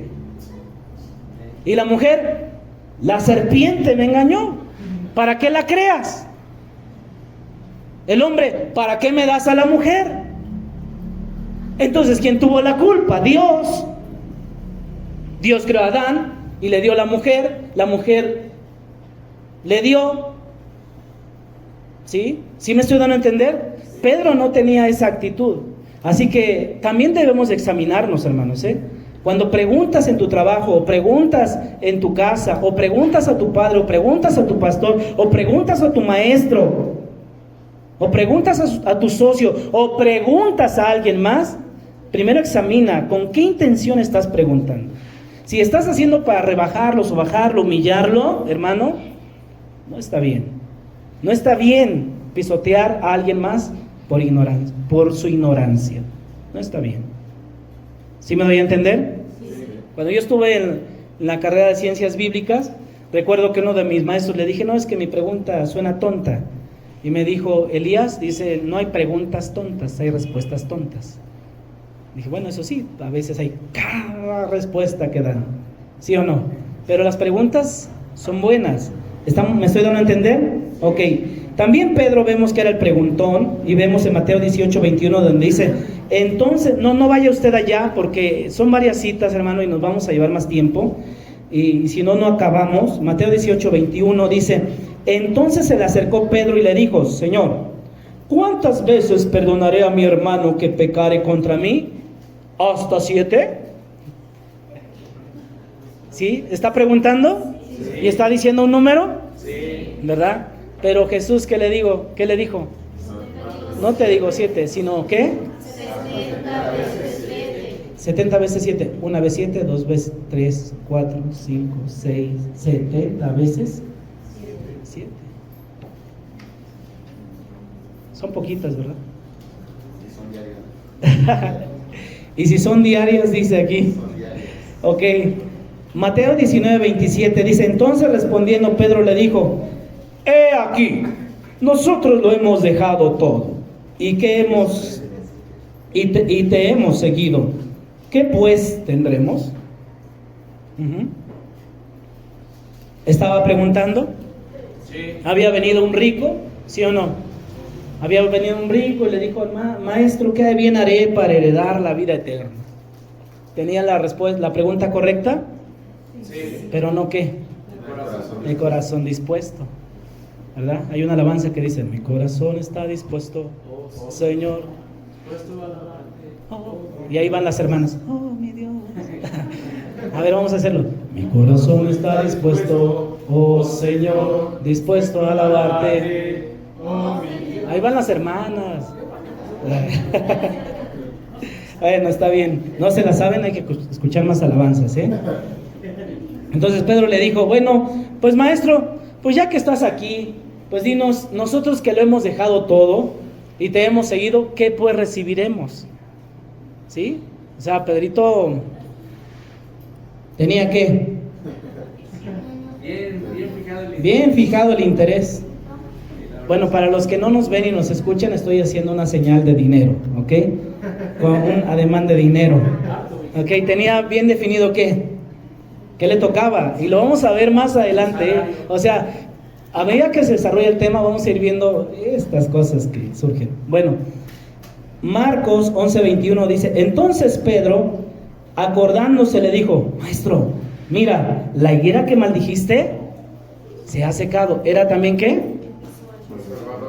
Speaker 1: Y la mujer, la serpiente me engañó. ¿Para qué la creas? El hombre, ¿para qué me das a la mujer? Entonces, ¿quién tuvo la culpa? Dios. Dios creó a Adán y le dio a la mujer le dio. ¿Sí? ¿Sí me estoy dando a entender? Pedro no tenía esa actitud. Así que también debemos examinarnos, hermanos, Cuando preguntas en tu trabajo, o preguntas en tu casa, o preguntas a tu padre, o preguntas a tu pastor, o preguntas a tu maestro, o preguntas a tu socio, o preguntas a alguien más, primero examina con qué intención estás preguntando. Si estás haciendo para rebajarlo, bajarlo, humillarlo, hermano, no está bien. No está bien pisotear a alguien más por ignorancia, por su ignorancia. No está bien. ¿Sí me doy a entender? Sí. Cuando yo estuve en la carrera de ciencias bíblicas, recuerdo que uno de mis maestros le dije, no, es que mi pregunta suena tonta. Y me dijo, Elías, dice, no hay preguntas tontas, hay respuestas tontas. Dije, bueno, eso sí, a veces hay cada respuesta que dan, ¿sí o no? Pero las preguntas son buenas. ¿Me estoy dando a entender? Ok. También Pedro vemos que era el preguntón, y vemos en Mateo 18:21 donde dice, entonces, no vaya usted allá porque son varias citas, hermano, y nos vamos a llevar más tiempo, y si no acabamos. Mateo 18:21 dice, entonces se le acercó Pedro y le dijo, Señor, ¿cuántas veces perdonaré a mi hermano que pecare contra mí? ¿Hasta 7? ¿Sí? ¿Está preguntando? Sí. ¿Y está diciendo un número? Sí. ¿Verdad? Pero Jesús, ¿qué le digo? ¿Qué le dijo? No te digo 7, sino ¿qué?
Speaker 3: 70 veces 7.
Speaker 1: 70 veces 7. Una vez 7, 2 veces 3, 4, 5, 6, 70 veces 7. Son poquitas, ¿verdad?
Speaker 2: Son diarias.
Speaker 1: Y si son diarias, dice aquí. Ok. Mateo 19:27 dice, entonces respondiendo Pedro le dijo, he aquí, nosotros lo hemos dejado todo, y te hemos seguido. ¿Qué pues tendremos? ¿Estaba preguntando? Sí. ¿Había venido un rico? ¿Sí o no? Había venido un rico y le dijo, maestro, ¿qué bien haré para heredar la vida eterna? ¿Tenía la pregunta correcta? Sí. Pero no ¿qué? El corazón dispuesto, ¿verdad? Hay una alabanza que dice, mi corazón está dispuesto, Señor. Y ahí van las hermanas, oh mi Dios. A ver, vamos a hacerlo. Mi corazón está dispuesto, oh Señor, dispuesto a alabarte. Ahí van las hermanas. Bueno, está bien. No se la saben, hay que escuchar más alabanzas, Entonces Pedro le dijo, bueno, pues maestro, pues ya que estás aquí, pues dinos, nosotros que lo hemos dejado todo y te hemos seguido, ¿qué pues recibiremos? ¿Sí? O sea, Pedrito tenía que bien fijado el interés. Bueno, para los que no nos ven y nos escuchan, estoy haciendo una señal de dinero, ¿ok? Con un ademán de dinero, ¿ok? Tenía bien definido qué le tocaba, y lo vamos a ver más adelante, O sea, a medida que se desarrolla el tema, vamos a ir viendo estas cosas que surgen. Bueno, Marcos 11:21 dice, entonces Pedro, acordándose, le dijo, maestro, mira, la higuera que maldijiste se ha secado. ¿Era también qué?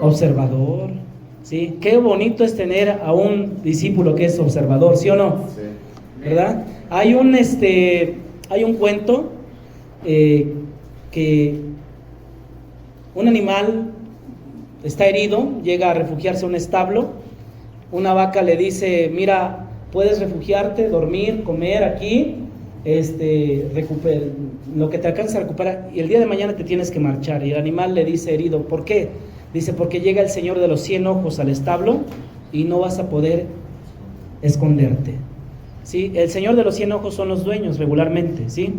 Speaker 1: Observador, ¿sí? Qué bonito es tener a un discípulo que es observador, ¿sí o no? Sí. ¿Verdad? Hay un cuento que un animal está herido, llega a refugiarse a un establo, una vaca le dice, mira, puedes refugiarte, dormir, comer aquí, lo que te alcanza a recuperar, y el día de mañana te tienes que marchar. Y el animal le dice herido, ¿por qué? Dice, porque llega el Señor de los 100 ojos al establo y no vas a poder esconderte. ¿Sí? El Señor de los 100 ojos son los dueños regularmente, ¿sí?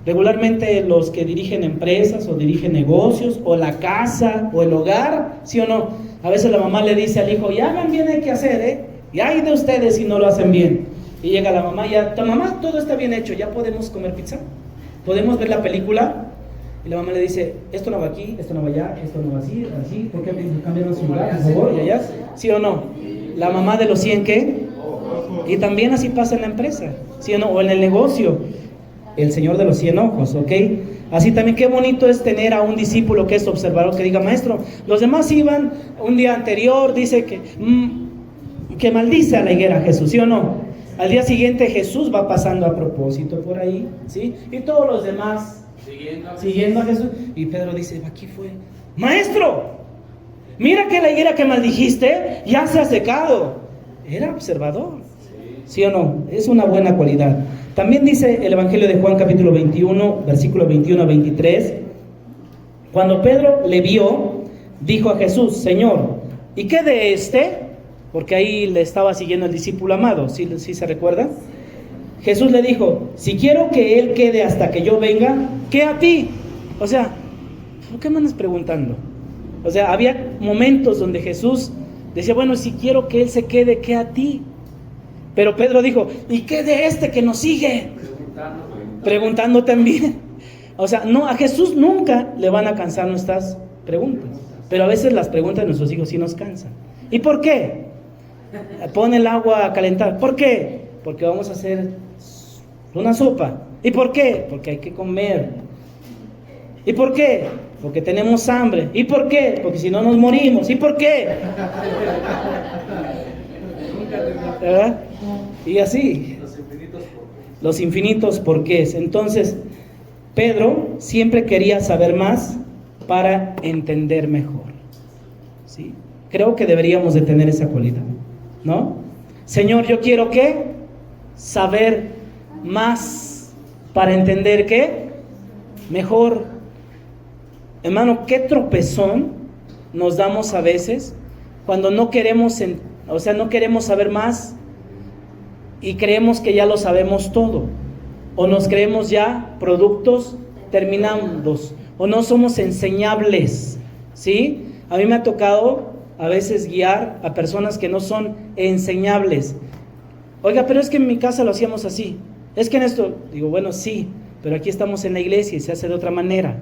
Speaker 1: Regularmente los que dirigen empresas o dirigen negocios o la casa o el hogar, ¿sí o no? A veces la mamá le dice al hijo, ya hagan bien el que hacer, y hay de ustedes si no lo hacen bien. Y llega la mamá, mamá, todo está bien hecho, ya podemos comer pizza, podemos ver la película. Y la mamá le dice, esto no va aquí, esto no va allá, esto no va así, ¿por qué cambiaron su lugar, por favor? Y allá, ¿sí o no? La mamá de los 100, ¿qué? Y también así pasa en la empresa, ¿sí o no? O en el negocio, el Señor de los 100 ojos, ¿ok? Así también qué bonito es tener a un discípulo que es observador, que diga, maestro, los demás iban un día anterior, dice que maldice a la higuera Jesús, ¿sí o no? Al día siguiente Jesús va pasando a propósito por ahí, ¿sí? Y todos los demás siguiendo a Jesús. Y Pedro dice, aquí fue, maestro, mira que la higuera que maldijiste ya se ha secado. Era observador, ¿sí o no? Es una buena cualidad. También dice el Evangelio de Juan capítulo 21, versículo 21 a 23, cuando Pedro le vio, dijo a Jesús, Señor, ¿y qué de este? Porque ahí le estaba siguiendo el discípulo amado, ¿sí se recuerda? Jesús le dijo, si quiero que él quede hasta que yo venga, ¿qué a ti? O sea, ¿por qué me andas preguntando? O sea, había momentos donde Jesús decía, bueno, si quiero que él se quede, ¿qué a ti? Pero Pedro dijo, ¿y qué de este que nos sigue? Preguntando también. O sea, no, a Jesús nunca le van a cansar nuestras preguntas. Pero a veces las preguntas de nuestros hijos sí nos cansan. ¿Y por qué? Pon el agua a calentar. ¿Por qué? Porque vamos a hacer una sopa. ¿Y por qué? Porque hay que comer. ¿Y por qué? Porque tenemos hambre. ¿Y por qué? Porque si no nos morimos. ¿Y por qué? ¿Verdad? Y así. Los infinitos porqués. Entonces, Pedro siempre quería saber más para entender mejor. ¿Sí? Creo que deberíamos de tener esa cualidad, ¿no? Señor, yo quiero ¿qué? Saber más para entender ¿qué? Mejor. Hermano, qué tropezón nos damos a veces cuando no queremos, no queremos saber más y creemos que ya lo sabemos todo, o nos creemos ya productos terminados, o no somos enseñables, ¿sí? A mí me ha tocado a veces guiar a personas que no son enseñables. Oiga, pero es que en mi casa lo hacíamos así, es que en esto, digo, bueno, sí, pero aquí estamos en la iglesia y se hace de otra manera,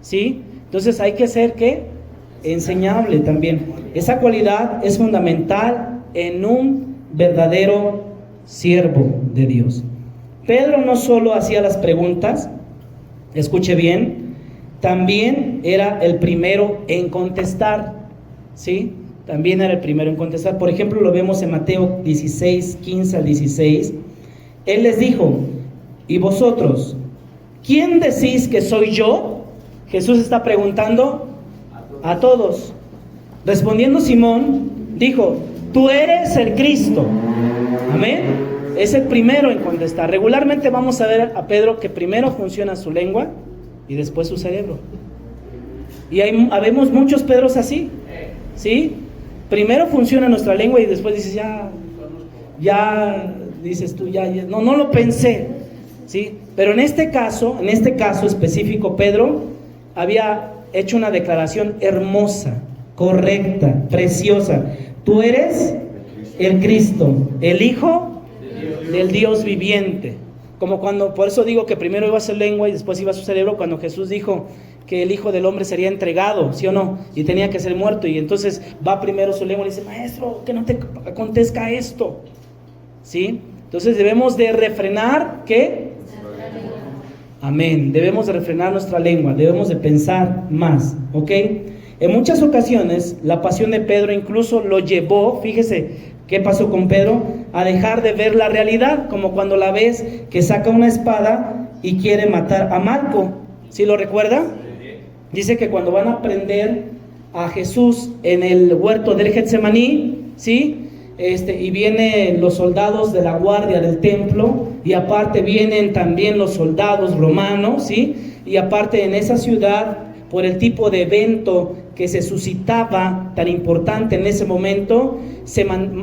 Speaker 1: ¿sí? Entonces hay que ser, ¿qué? Enseñable también. Esa cualidad es fundamental en un verdadero siervo de Dios. Pedro no solo hacía las preguntas, escuche bien, también era el primero en contestar, ¿sí? También era el primero en contestar. Por ejemplo, lo vemos en Mateo 16, 15 al 16. Él les dijo, ¿y vosotros? ¿Quién decís que soy yo? Jesús está preguntando a todos. Respondiendo Simón, dijo, tú eres el Cristo. Amén. Es el primero en contestar. Regularmente vamos a ver a Pedro que primero funciona su lengua y después su cerebro. Y habemos muchos Pedros así, ¿sí? Primero funciona nuestra lengua y después dices, ya dices tú, no lo pensé, ¿sí? Pero en este caso específico, Pedro había hecho una declaración hermosa, correcta, preciosa. Tú eres el Cristo, el Hijo del Dios viviente. Como cuando, por eso digo que primero iba a su lengua y después iba a su cerebro, cuando Jesús dijo que el Hijo del Hombre sería entregado, ¿sí o no? Y tenía que ser muerto, y entonces va primero su lengua y dice, maestro, que no te acontezca esto, ¿sí? Entonces debemos de refrenar, ¿qué? Amén, debemos de refrenar nuestra lengua, debemos de pensar más, ¿ok? En muchas ocasiones, la pasión de Pedro incluso lo llevó, fíjese, ¿qué pasó con Pedro? A dejar de ver la realidad, como cuando la ves que saca una espada y quiere matar a Malco. ¿Sí lo recuerda? Dice que cuando van a prender a Jesús en el huerto del Getsemaní, ¿sí? Y vienen los soldados de la guardia del templo, y aparte vienen también los soldados romanos, ¿sí? Y aparte en esa ciudad, por el tipo de evento que se suscitaba tan importante en ese momento,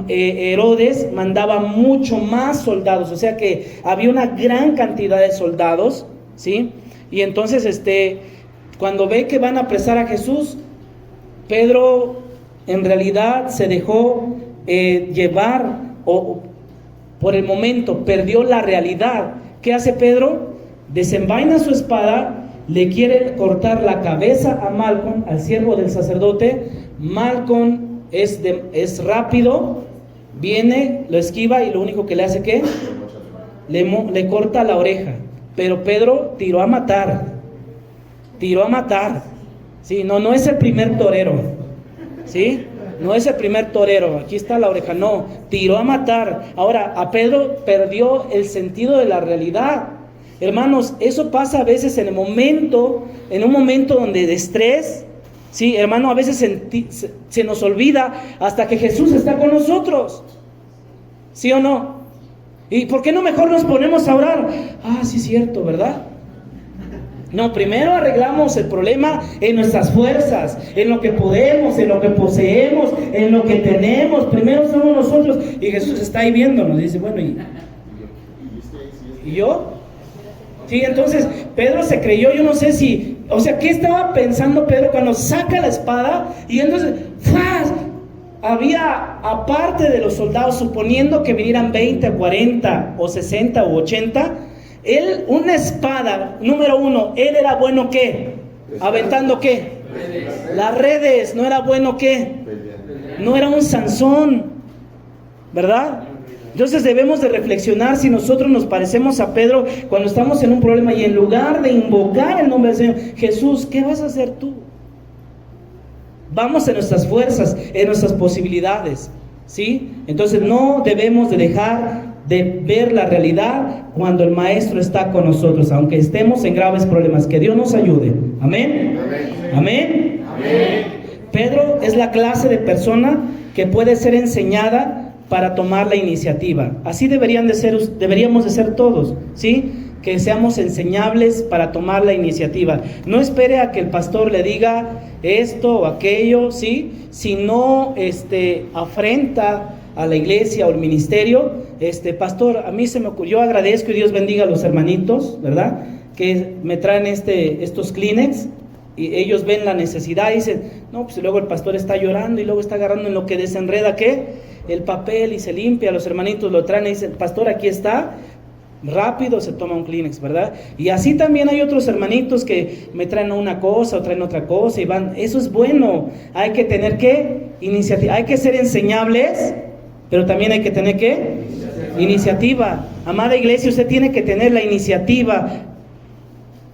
Speaker 1: Herodes mandaba mucho más soldados, o sea que había una gran cantidad de soldados, ¿sí? Y entonces cuando ve que van a apresar a Jesús, Pedro en realidad se dejó llevar, o por el momento perdió la realidad. ¿Qué hace Pedro? Desenvaina su espada, le quiere cortar la cabeza a Malcom, al siervo del sacerdote. Malcom es rápido, viene, lo esquiva, y lo único que le hace, ¿qué? Le corta la oreja. Pero Pedro tiró a matar, ¿sí? No es el primer torero, ¿sí? No es el primer torero, aquí está la oreja, no, tiró a matar. Ahora, a Pedro perdió el sentido de la realidad. Hermanos, eso pasa a veces en un momento donde de estrés, sí, hermano, a veces se nos olvida hasta que Jesús está con nosotros, ¿sí o no? ¿Y por qué no mejor nos ponemos a orar? Ah, sí, cierto, ¿verdad? No, primero arreglamos el problema en nuestras fuerzas, en lo que podemos, en lo que poseemos, en lo que tenemos. Primero somos nosotros, y Jesús está ahí viéndonos, dice, bueno, ¿y yo? Sí, entonces Pedro se creyó, yo no sé si, o sea, ¿qué estaba pensando Pedro cuando saca la espada? Y entonces, ¡faz! Había, aparte de los soldados, suponiendo que vinieran 20, 40 o 60 o 80, él, una espada, número uno, él era bueno, ¿qué? Aventando, ¿qué? Las redes. No era bueno, ¿qué? No era un Sansón, ¿verdad? Entonces debemos de reflexionar si nosotros nos parecemos a Pedro cuando estamos en un problema, y en lugar de invocar el nombre del Señor, Jesús, ¿qué vas a hacer tú? Vamos en nuestras fuerzas, en nuestras posibilidades, ¿sí? Entonces no debemos de dejar de ver la realidad cuando el Maestro está con nosotros, aunque estemos en graves problemas. Que Dios nos ayude. Amén. Amén. Amén. Pedro es la clase de persona que puede ser enseñada para tomar la iniciativa. Así deberíamos de ser todos, ¿sí? Que seamos enseñables para tomar la iniciativa. No espere a que el pastor le diga esto o aquello, ¿sí? Si no afrenta a la iglesia o el ministerio, pastor, a mí se me ocurrió, yo agradezco y Dios bendiga a los hermanitos, ¿verdad? Que me traen estos Kleenex, y ellos ven la necesidad y dicen, no, pues luego el pastor está llorando y luego está agarrando en lo que desenreda, ¿qué? El papel, y se limpia, los hermanitos lo traen y dicen, pastor, aquí está, rápido se toma un Kleenex, ¿verdad? Y así también hay otros hermanitos que me traen una cosa o traen otra cosa y van, eso es bueno, hay que tener, ¿qué? Iniciativa, hay que ser enseñables, pero también hay que tener, ¿qué? Iniciativa. Amada iglesia, usted tiene que tener la iniciativa.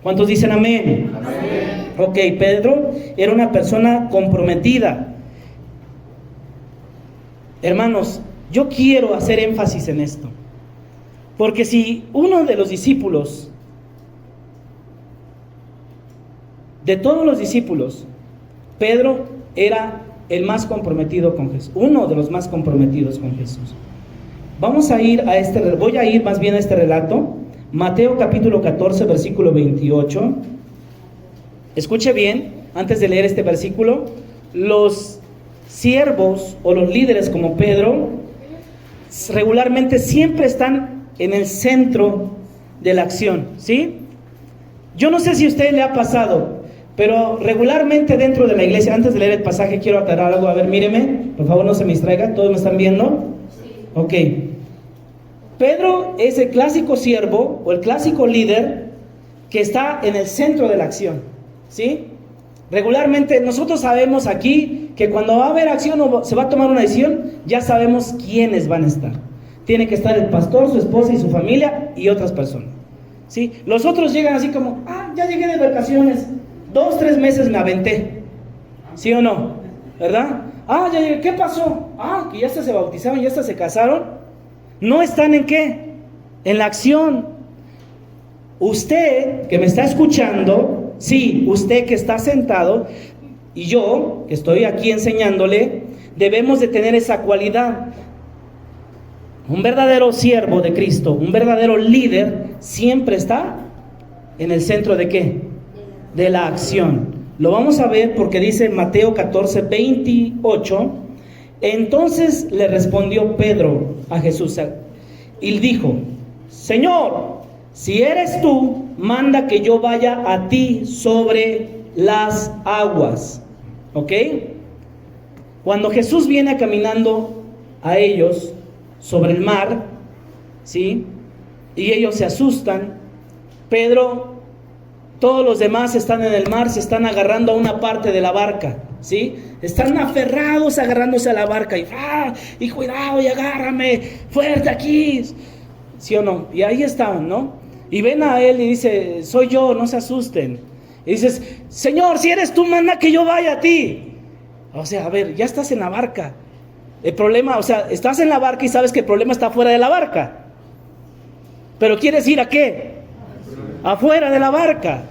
Speaker 1: ¿Cuántos dicen amén? Amén. Ok, Pedro era una persona comprometida. Hermanos, yo quiero hacer énfasis en esto, porque si uno de los discípulos, de todos los discípulos, Pedro era el más comprometido con Jesús, uno de los más comprometidos con Jesús. Voy a ir más bien a este relato, Mateo capítulo 14, versículo 28. Escuche bien, antes de leer este versículo, los siervos o los líderes como Pedro regularmente siempre están en el centro de la acción, ¿sí? Yo no sé si a usted le ha pasado, pero regularmente dentro de la iglesia, antes de leer el pasaje quiero aclarar algo. A ver, míreme, por favor, no se me distraiga. ¿Todos me están viendo? Sí. Ok. Pedro es el clásico siervo o el clásico líder que está en el centro de la acción, ¿sí? Regularmente nosotros sabemos aquí que cuando va a haber acción o se va a tomar una decisión, ya sabemos quiénes van a estar. Tiene que estar el pastor, su esposa y su familia y otras personas, ¿sí? Los otros llegan así como, ya llegué de vacaciones, 2, 3 meses me aventé, ¿sí o no? ¿Verdad? Ya llegué, ¿qué pasó? Que ya hasta se bautizaron, ya hasta se casaron. No están en qué, en la acción. usted que me está escuchando, sí, usted que está sentado, y yo que estoy aquí enseñándole, debemos de tener esa cualidad. Un verdadero siervo de Cristo, un verdadero líder, siempre está en el centro ¿de qué? De la acción. Lo vamos a ver porque dice en Mateo 14, 28, entonces le respondió Pedro a Jesús y dijo, Señor, si eres tú, manda que yo vaya a ti sobre las aguas. ¿Ok? Cuando Jesús viene caminando a ellos sobre el mar, ¿sí? Y ellos se asustan, Pedro, todos los demás están en el mar, se están agarrando a una parte de la barca, ¿sí? Están aferrados agarrándose a la barca y cuidado y agárrame fuerte aquí, ¿sí o no? Y ahí estaban, ¿no? Y ven a él y dice, soy yo, no se asusten. Y dices, Señor, si eres tú, manda que yo vaya a ti. O sea, a ver, ya estás en la barca. El problema, o sea, estás en la barca y sabes que el problema está fuera de la barca. Pero ¿quieres ir a qué? Afuera de la barca.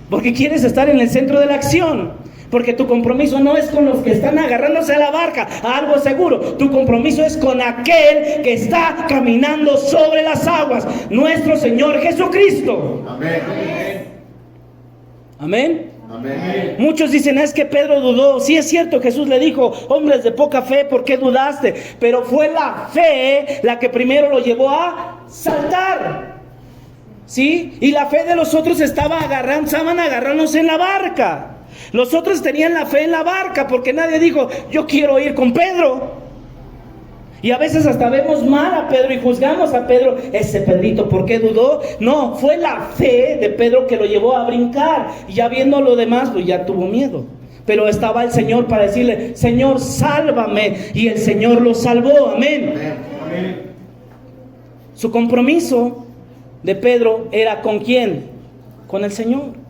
Speaker 1: Porque quieres estar en el centro de la acción. Porque tu compromiso no es con los que están agarrándose a la barca, a algo seguro. Tu compromiso es con aquel que está caminando sobre las aguas, nuestro Señor Jesucristo.
Speaker 4: Amén.
Speaker 1: Amén.
Speaker 4: Amén.
Speaker 1: Muchos dicen, es que Pedro dudó. Sí, es cierto, Jesús le dijo, hombres de poca fe, ¿por qué dudaste? Pero fue la fe la que primero lo llevó a saltar. ¿Sí? Y la fe de los otros estaban agarrándose en la barca. Los otros tenían la fe en la barca porque nadie dijo, yo quiero ir con Pedro. Y a veces hasta vemos mal a Pedro y juzgamos a Pedro, ese Pedrito, ¿por qué dudó? No, fue la fe de Pedro que lo llevó a brincar. Y ya viendo lo demás, pues ya tuvo miedo. Pero estaba el Señor para decirle, Señor, sálvame. Y el Señor lo salvó, amén.
Speaker 4: Amén.
Speaker 1: Su compromiso de Pedro era ¿con quién? Con el Señor.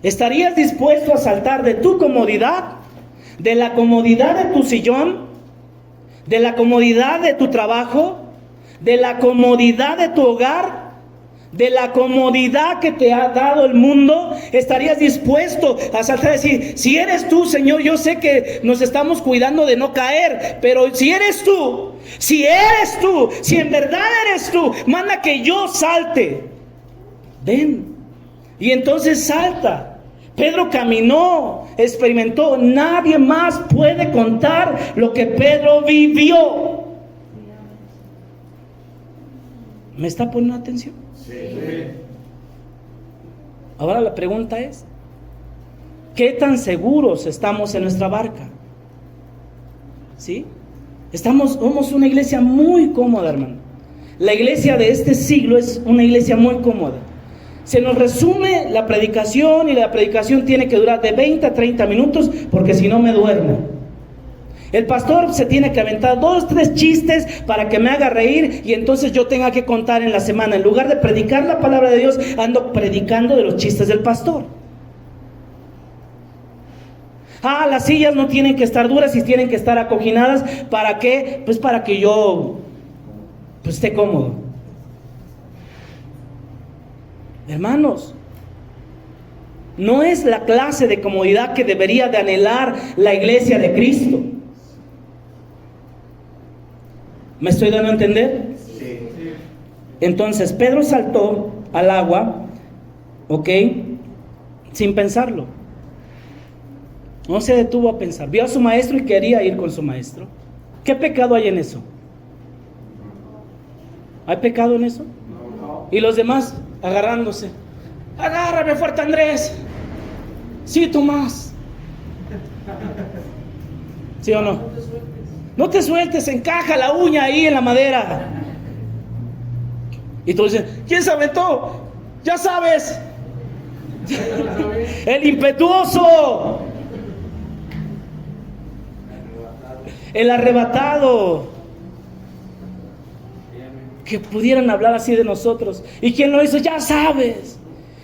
Speaker 1: ¿Estarías dispuesto a saltar de tu comodidad, de la comodidad de tu sillón, de la comodidad de tu trabajo, de la comodidad de tu hogar, de la comodidad que te ha dado el mundo? ¿Estarías dispuesto a saltar y decir, si eres tú, Señor, yo sé que nos estamos cuidando de no caer, pero si eres tú, si en verdad eres tú, manda que yo salte? Ven. Y entonces salta. Pedro caminó, experimentó. Nadie más puede contar lo que Pedro vivió. ¿Me está poniendo atención?
Speaker 4: Sí.
Speaker 1: Ahora la pregunta es, ¿qué tan seguros estamos en nuestra barca? ¿Sí? Somos una iglesia muy cómoda, hermano. La iglesia de este siglo es una iglesia muy cómoda. Se nos resume la predicación y la predicación tiene que durar de 20 a 30 minutos porque si no me duermo. El pastor se tiene que aventar 2, 3 chistes para que me haga reír y entonces yo tenga que contar en la semana. En lugar de predicar la palabra de Dios, ando predicando de los chistes del pastor. Las sillas no tienen que estar duras y tienen que estar acoginadas. ¿Para qué? Pues para que yo esté cómodo. Hermanos, no es la clase de comodidad que debería de anhelar la iglesia de Cristo. ¿Me estoy dando a entender?
Speaker 4: Sí.
Speaker 1: Entonces Pedro saltó al agua, ¿ok? Sin pensarlo. No se detuvo a pensar. Vio a su maestro y quería ir con su maestro. ¿Qué pecado hay en eso? ¿Hay pecado en eso?
Speaker 4: No.
Speaker 1: Y los demás agarrándose. Agárrame fuerte, Andrés. Sí, Tomás. ¿Sí o no? No te sueltes, encaja la uña ahí en la madera. Y tú dices, ¿quién se aventó? Ya sabes. El impetuoso. El arrebatado. Que pudieran hablar así de nosotros. ¿Y quién lo hizo? Ya sabes.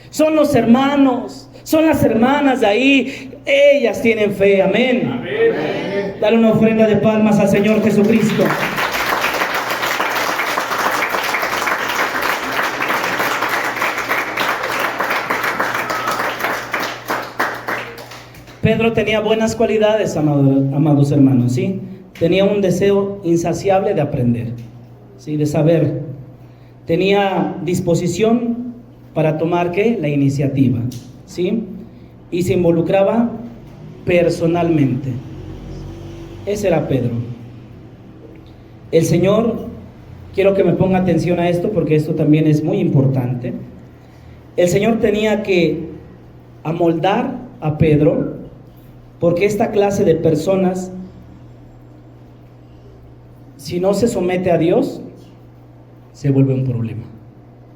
Speaker 1: Son los hermanos, son las hermanas de ahí. Ellas tienen fe, amén.
Speaker 4: Amén.
Speaker 1: Dale una ofrenda de palmas al Señor Jesucristo. Pedro tenía buenas cualidades, amados hermanos, ¿sí? Tenía un deseo insaciable de aprender, ¿sí? De saber. Tenía disposición para tomar, ¿qué? La iniciativa, ¿sí? Y se involucraba personalmente. Ese era Pedro. El Señor, quiero que me ponga atención a esto porque esto también es muy importante. El Señor tenía que amoldar a Pedro, porque esta clase de personas, si no se somete a Dios, se vuelve un problema,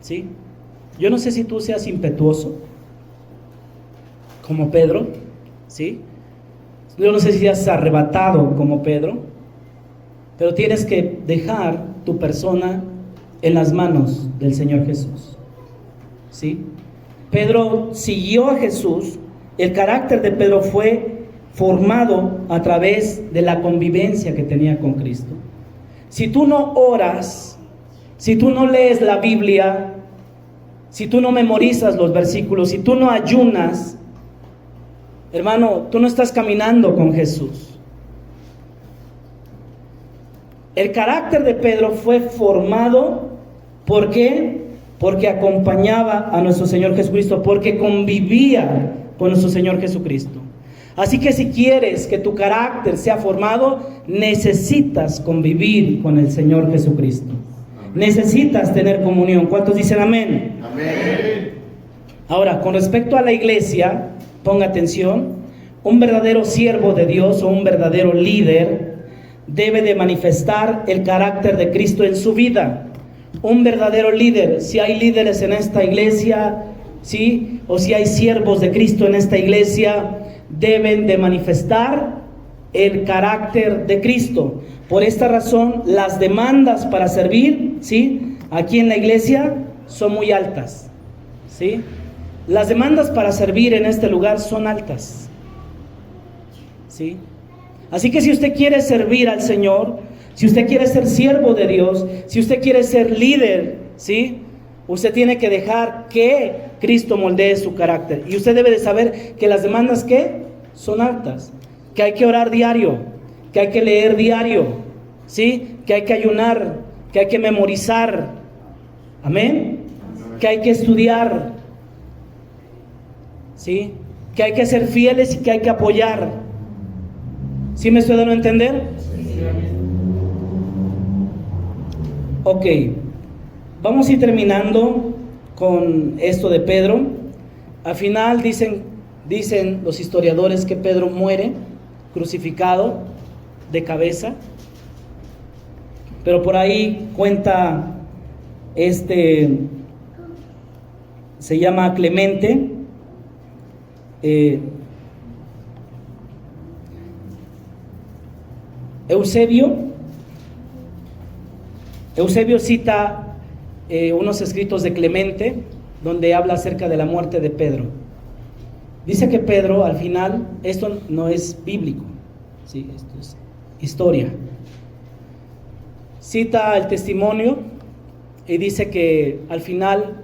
Speaker 1: ¿sí? Yo no sé si tú seas impetuoso como Pedro, ¿sí? Yo no sé si seas arrebatado como Pedro, pero tienes que dejar tu persona en las manos del Señor Jesús, ¿sí? Pedro siguió a Jesús. El carácter de Pedro fue formado a través de la convivencia que tenía con Cristo. Si tú no oras, si tú no lees la Biblia, si tú no memorizas los versículos, si tú no ayunas, hermano, tú no estás caminando con Jesús. El carácter de Pedro fue formado, ¿por qué? Porque acompañaba a nuestro Señor Jesucristo, porque convivía con nuestro Señor Jesucristo. Así que si quieres que tu carácter sea formado, necesitas convivir con el Señor Jesucristo. Necesitas tener comunión. ¿Cuántos dicen amén?
Speaker 4: Amén.
Speaker 1: Ahora, con respecto a la iglesia, ponga atención, un verdadero siervo de Dios o un verdadero líder debe de manifestar el carácter de Cristo en su vida. Un verdadero líder, si hay líderes en esta iglesia, ¿sí? O si hay siervos de Cristo en esta iglesia, deben de manifestar el carácter de Cristo. Por esta razón, las demandas para servir, ¿sí? Aquí en la iglesia son muy altas, ¿sí? Las demandas para servir en este lugar son altas, ¿sí? Así que si usted quiere servir al Señor, si usted quiere ser siervo de Dios, si usted quiere ser líder, ¿sí? Usted tiene que dejar que Cristo moldee su carácter. Y usted debe de saber que las demandas, ¿qué? Son altas. Que hay que orar diario, que hay que leer diario, ¿sí? Que hay que ayunar, que hay que memorizar. ¿Amén? Que hay que estudiar, ¿sí? Que hay que ser fieles y que hay que apoyar. ¿Sí me estoy dando a entender? Ok. Vamos a ir terminando con esto de Pedro. Al final dicen los historiadores que Pedro muere crucificado de cabeza. Pero por ahí cuenta se llama Clemente. Eusebio cita unos escritos de Clemente donde habla acerca de la muerte de Pedro. Dice que Pedro al final, esto no es bíblico, ¿sí? Esto es historia. Cita el testimonio y dice que al final,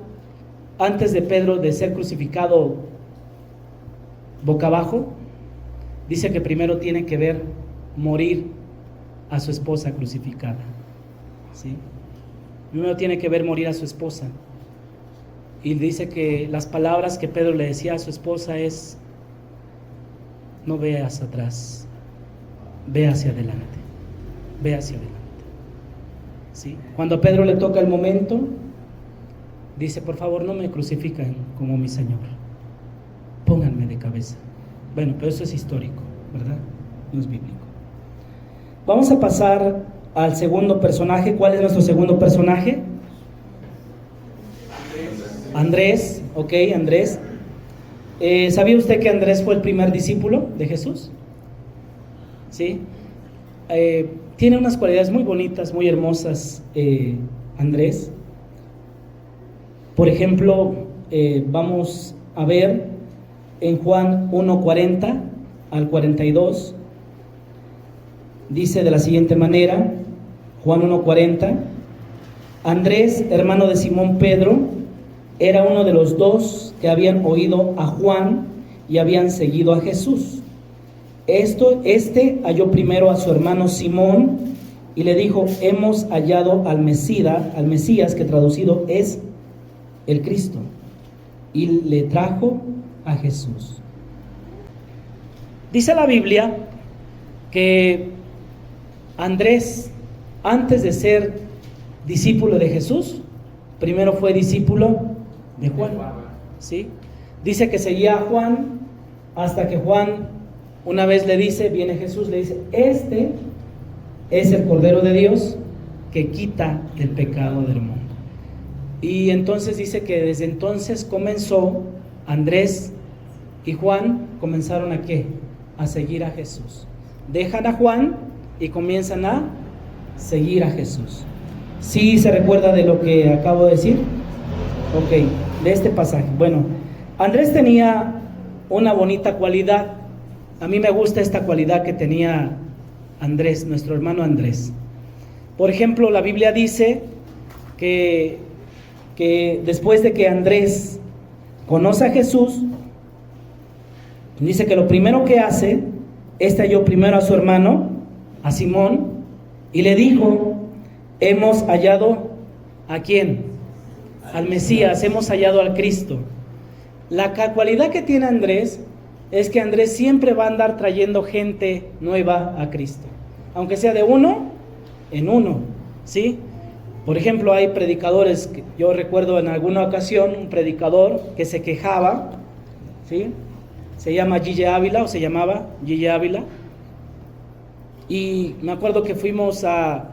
Speaker 1: antes de Pedro de ser crucificado boca abajo, dice que primero tiene que ver morir a su esposa crucificada, ¿sí? Primero tiene que ver morir a su esposa. Y dice que las palabras que Pedro le decía a su esposa es: no veas atrás, ve hacia adelante, ve hacia adelante, ¿sí? Cuando a Pedro le toca el momento, dice: por favor, no me crucifiquen como mi Señor, pónganme de cabeza. Bueno, pero eso es histórico, ¿verdad? No es bíblico. Vamos a pasar al segundo personaje. ¿Cuál es nuestro segundo personaje? Andrés, ok, Andrés. ¿Sabía usted que Andrés fue el primer discípulo de Jesús? ¿Sí? Tiene unas cualidades muy bonitas, muy hermosas, Andrés. Por ejemplo, vamos a ver en Juan 1:40 al 42. Dice de la siguiente manera, Juan 1:40: Andrés, hermano de Simón Pedro, era uno de los dos que habían oído a Juan y habían seguido a Jesús. Este halló primero a su hermano Simón y le dijo: hemos hallado al Mesías, que traducido es el Cristo. Y le trajo a Jesús. Dice la Biblia que Andrés, antes de ser discípulo de Jesús, primero fue discípulo de Juan, ¿sí? Dice que seguía a Juan hasta que Juan una vez le dice, viene Jesús, le dice: este es el Cordero de Dios que quita el pecado del mundo. Y entonces dice que desde entonces comenzó Andrés y Juan, comenzaron a ¿qué? A seguir a Jesús. Dejan a Juan y comienzan a seguir a Jesús. ¿Sí se recuerda de lo que acabo de decir? Ok, de este pasaje. Bueno, Andrés tenía una bonita cualidad. A mí me gusta esta cualidad que tenía Andrés, nuestro hermano Andrés. Por ejemplo, la Biblia dice que después de que Andrés conoce a Jesús, dice que lo primero que hace, halló primero a su hermano, a Simón, y le dijo: hemos hallado ¿a quién? Al Mesías, hemos hallado al Cristo. La cualidad que tiene Andrés es que Andrés siempre va a andar trayendo gente nueva a Cristo, aunque sea de uno en uno, ¿sí? Por ejemplo, hay predicadores, yo recuerdo en alguna ocasión un predicador que se quejaba, ¿sí? Se llama Gille Ávila, o se llamaba Gille Ávila, y me acuerdo que fuimos a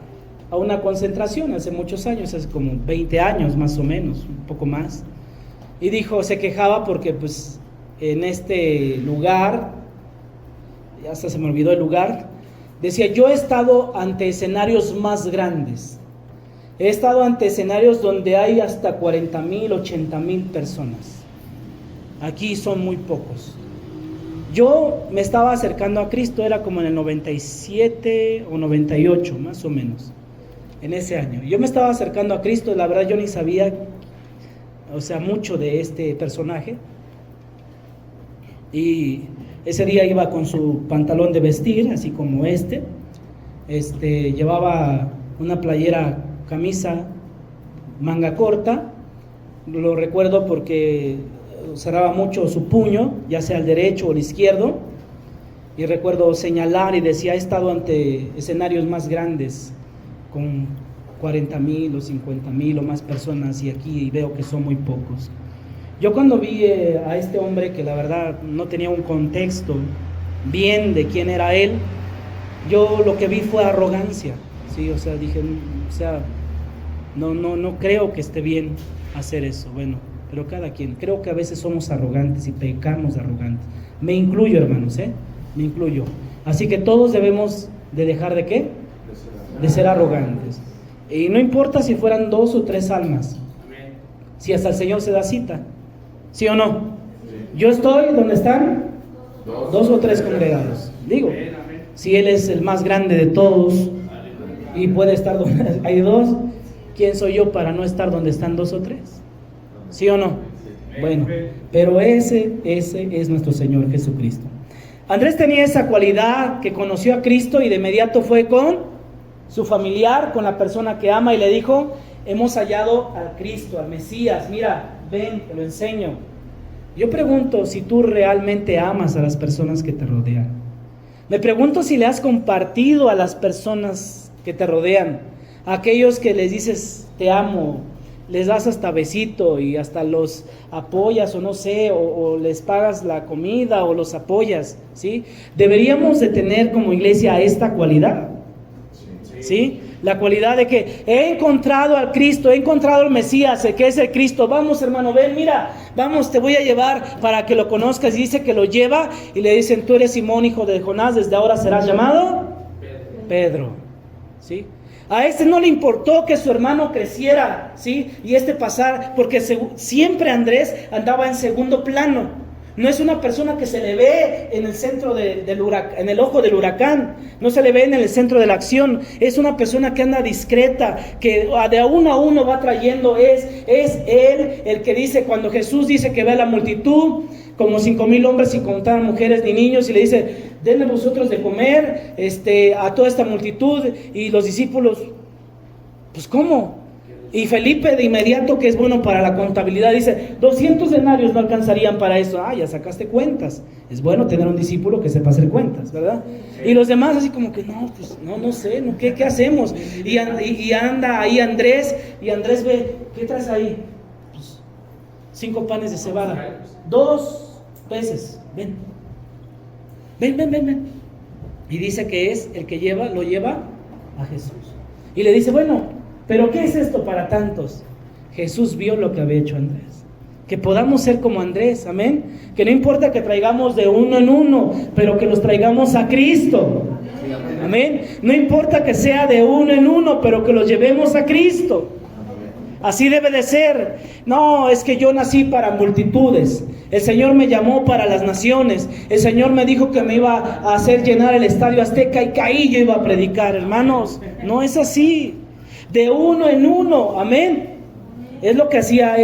Speaker 1: una concentración hace muchos años, hace como 20 años más o menos, un poco más, y dijo, se quejaba porque pues en este lugar, ya hasta se me olvidó el lugar, decía: yo he estado ante escenarios más grandes, he estado ante escenarios donde hay hasta 40,000, 80,000 personas, aquí son muy pocos. Yo me estaba acercando a Cristo, era como en el 97 o 98 más o menos, en ese año. Yo me estaba acercando a Cristo, la verdad yo ni sabía, o sea, mucho de este personaje. Y ese día iba con su pantalón de vestir, así como llevaba una playera, camisa, manga corta. Lo recuerdo porque cerraba mucho su puño, ya sea el derecho o el izquierdo, y recuerdo señalar y decía: he estado ante escenarios más grandes, con 40,000 o 50,000 o más personas, y aquí veo que son muy pocos. Yo cuando vi a este hombre, que la verdad no tenía un contexto bien de quién era él, yo lo que vi fue arrogancia, ¿sí? O sea, dije, o sea, no creo que esté bien hacer eso. Bueno, pero cada quien, creo que a veces somos arrogantes y pecamos de arrogantes. Me incluyo, hermanos, me incluyo. Así que todos debemos de dejar ¿de qué? De ser arrogantes. Y no importa si fueran 2 o 3 almas, si hasta el Señor se da cita, ¿sí o no? Yo estoy donde están 2 o 3 congregados. Digo, si Él es el más grande de todos y puede estar donde hay 2, ¿quién soy yo para no estar donde están 2 o 3? ¿Sí o no? Bueno, pero ese es nuestro Señor Jesucristo. Andrés tenía esa cualidad, que conoció a Cristo y de inmediato fue con su familiar, con la persona que ama, y le dijo: hemos hallado al Cristo, al Mesías, mira, ven, te lo enseño. Yo pregunto si tú realmente amas a las personas que te rodean. Me pregunto si le has compartido a las personas que te rodean, a aquellos que les dices te amo, les das hasta besito y hasta los apoyas, o no sé, o les pagas la comida o los apoyas, ¿sí? Deberíamos de tener como iglesia esta cualidad, ¿sí? La cualidad de que he encontrado al Cristo, he encontrado al Mesías, el que es el Cristo. Vamos, hermano, ven, mira, vamos, te voy a llevar para que lo conozcas. Y dice que lo lleva y le dicen: tú eres Simón, hijo de Jonás, desde ahora serás llamado Pedro, ¿sí? A no le importó que su hermano creciera, ¿sí? Y pasar, porque siempre Andrés andaba en segundo plano. No es una persona que se le ve en el centro del huracán, en el ojo del huracán. No se le ve en el centro de la acción. Es una persona que anda discreta, que de uno a uno va trayendo. Es él el que dice, cuando Jesús dice que ve a la multitud, como 5,000 hombres sin contar mujeres ni niños, y le dice, denle vosotros de comer a toda esta multitud. Y los discípulos, pues ¿cómo? Y Felipe de inmediato, que es bueno para la contabilidad, dice, 200 denarios no alcanzarían para eso. Ah, ya sacaste cuentas. Es bueno tener un discípulo que sepa hacer cuentas, ¿verdad? Y los demás así como que, no, pues no sé, ¿qué hacemos? Y anda ahí Andrés, y Andrés ve, ¿qué traes ahí? Pues 5 panes de cebada, 2 peces, ven. Y dice que es el que lo lleva a Jesús. Y le dice, bueno, ¿pero qué es esto para tantos? Jesús vio lo que había hecho Andrés. Que podamos ser como Andrés, amén. Que no importa que traigamos de uno en uno, pero que los traigamos a Cristo. Amén. No importa que sea de uno en uno, pero que los llevemos a Cristo. Así debe de ser. No, es que yo nací para multitudes. El Señor me llamó para las naciones. El Señor me dijo que me iba a hacer llenar el Estadio Azteca, y que ahí yo iba a predicar. Hermanos, no es así. De uno en uno, amén. Es lo que hacía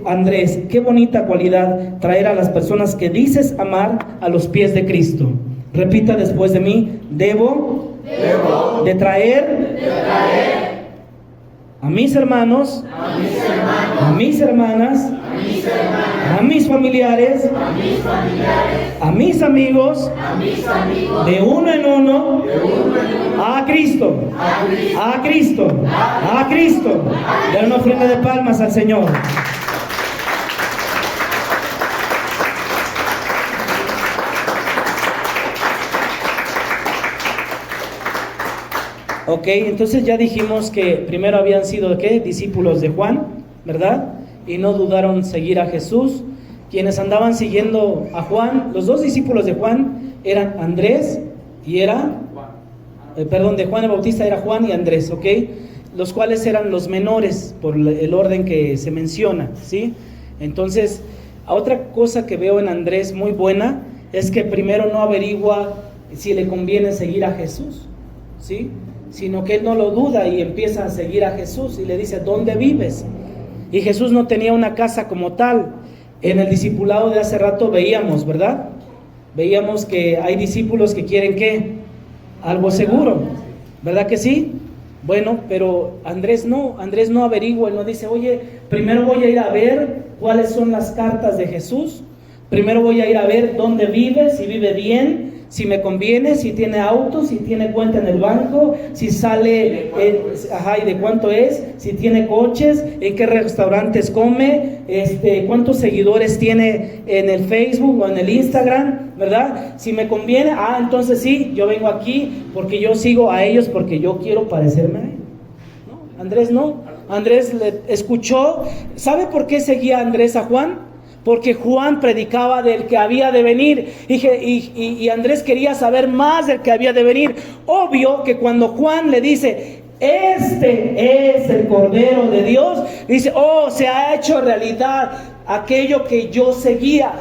Speaker 1: Andrés. Qué bonita cualidad, traer a las personas que dices amar a los pies de Cristo. Repita después de mí, debo de traer a mis hermanos, a mis hermanas, a mis familiares, a mis amigos, de uno en uno, a Cristo, a Cristo, a Cristo. Dale una ofrenda de palmas al Señor. Ok, entonces ya dijimos que primero habían sido, ¿qué? Discípulos de Juan, ¿verdad? Y no dudaron seguir a Jesús. Quienes andaban siguiendo a Juan, los 2 discípulos de Juan eran Andrés y de Juan el Bautista era Juan y Andrés, ¿ok? Los cuales eran los menores por el orden que se menciona, ¿sí? Entonces, otra cosa que veo en Andrés muy buena es que primero no averigua si le conviene seguir a Jesús, ¿sí? Sino que él no lo duda y empieza a seguir a Jesús y le dice, ¿dónde vives? Y Jesús no tenía una casa como tal. En el discipulado de hace rato veíamos, ¿verdad? Veíamos que hay discípulos que quieren, ¿qué? Algo seguro, ¿verdad que sí? Bueno, pero Andrés no averigua, él no dice, oye, primero voy a ir a ver cuáles son las cartas de Jesús, primero voy a ir a ver dónde vive, si vive bien, si me conviene, si tiene auto, si tiene cuenta en el banco, si sale, y de cuánto es, si tiene coches, en qué restaurantes come, cuántos seguidores tiene en el Facebook o en el Instagram, ¿verdad? Si me conviene, entonces sí, yo vengo aquí porque yo sigo a ellos porque yo quiero parecerme a ellos. ¿No? Andrés no. Andrés le escuchó. ¿Sabe por qué seguía Andrés a Juan? Porque Juan predicaba del que había de venir y Andrés quería saber más del que había de venir. Obvio que cuando Juan le dice, este es el Cordero de Dios, dice, se ha hecho realidad aquello que yo seguía,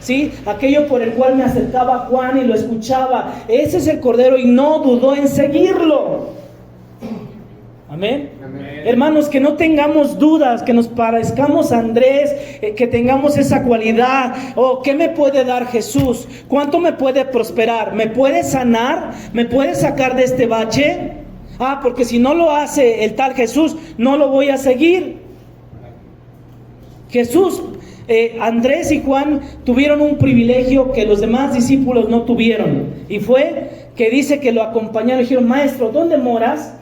Speaker 1: ¿sí? Aquello por el cual me acercaba Juan y lo escuchaba. Ese es el Cordero, y no dudó en seguirlo. Amén. Hermanos, que no tengamos dudas, que nos parezcamos a Andrés, que tengamos esa cualidad. ¿Qué me puede dar Jesús? ¿Cuánto me puede prosperar? ¿Me puede sanar? ¿Me puede sacar de este bache? Porque si no lo hace el tal Jesús, no lo voy a seguir. Jesús, Andrés y Juan tuvieron un privilegio que los demás discípulos no tuvieron, y fue que dice que lo acompañaron y dijeron, maestro, ¿dónde moras?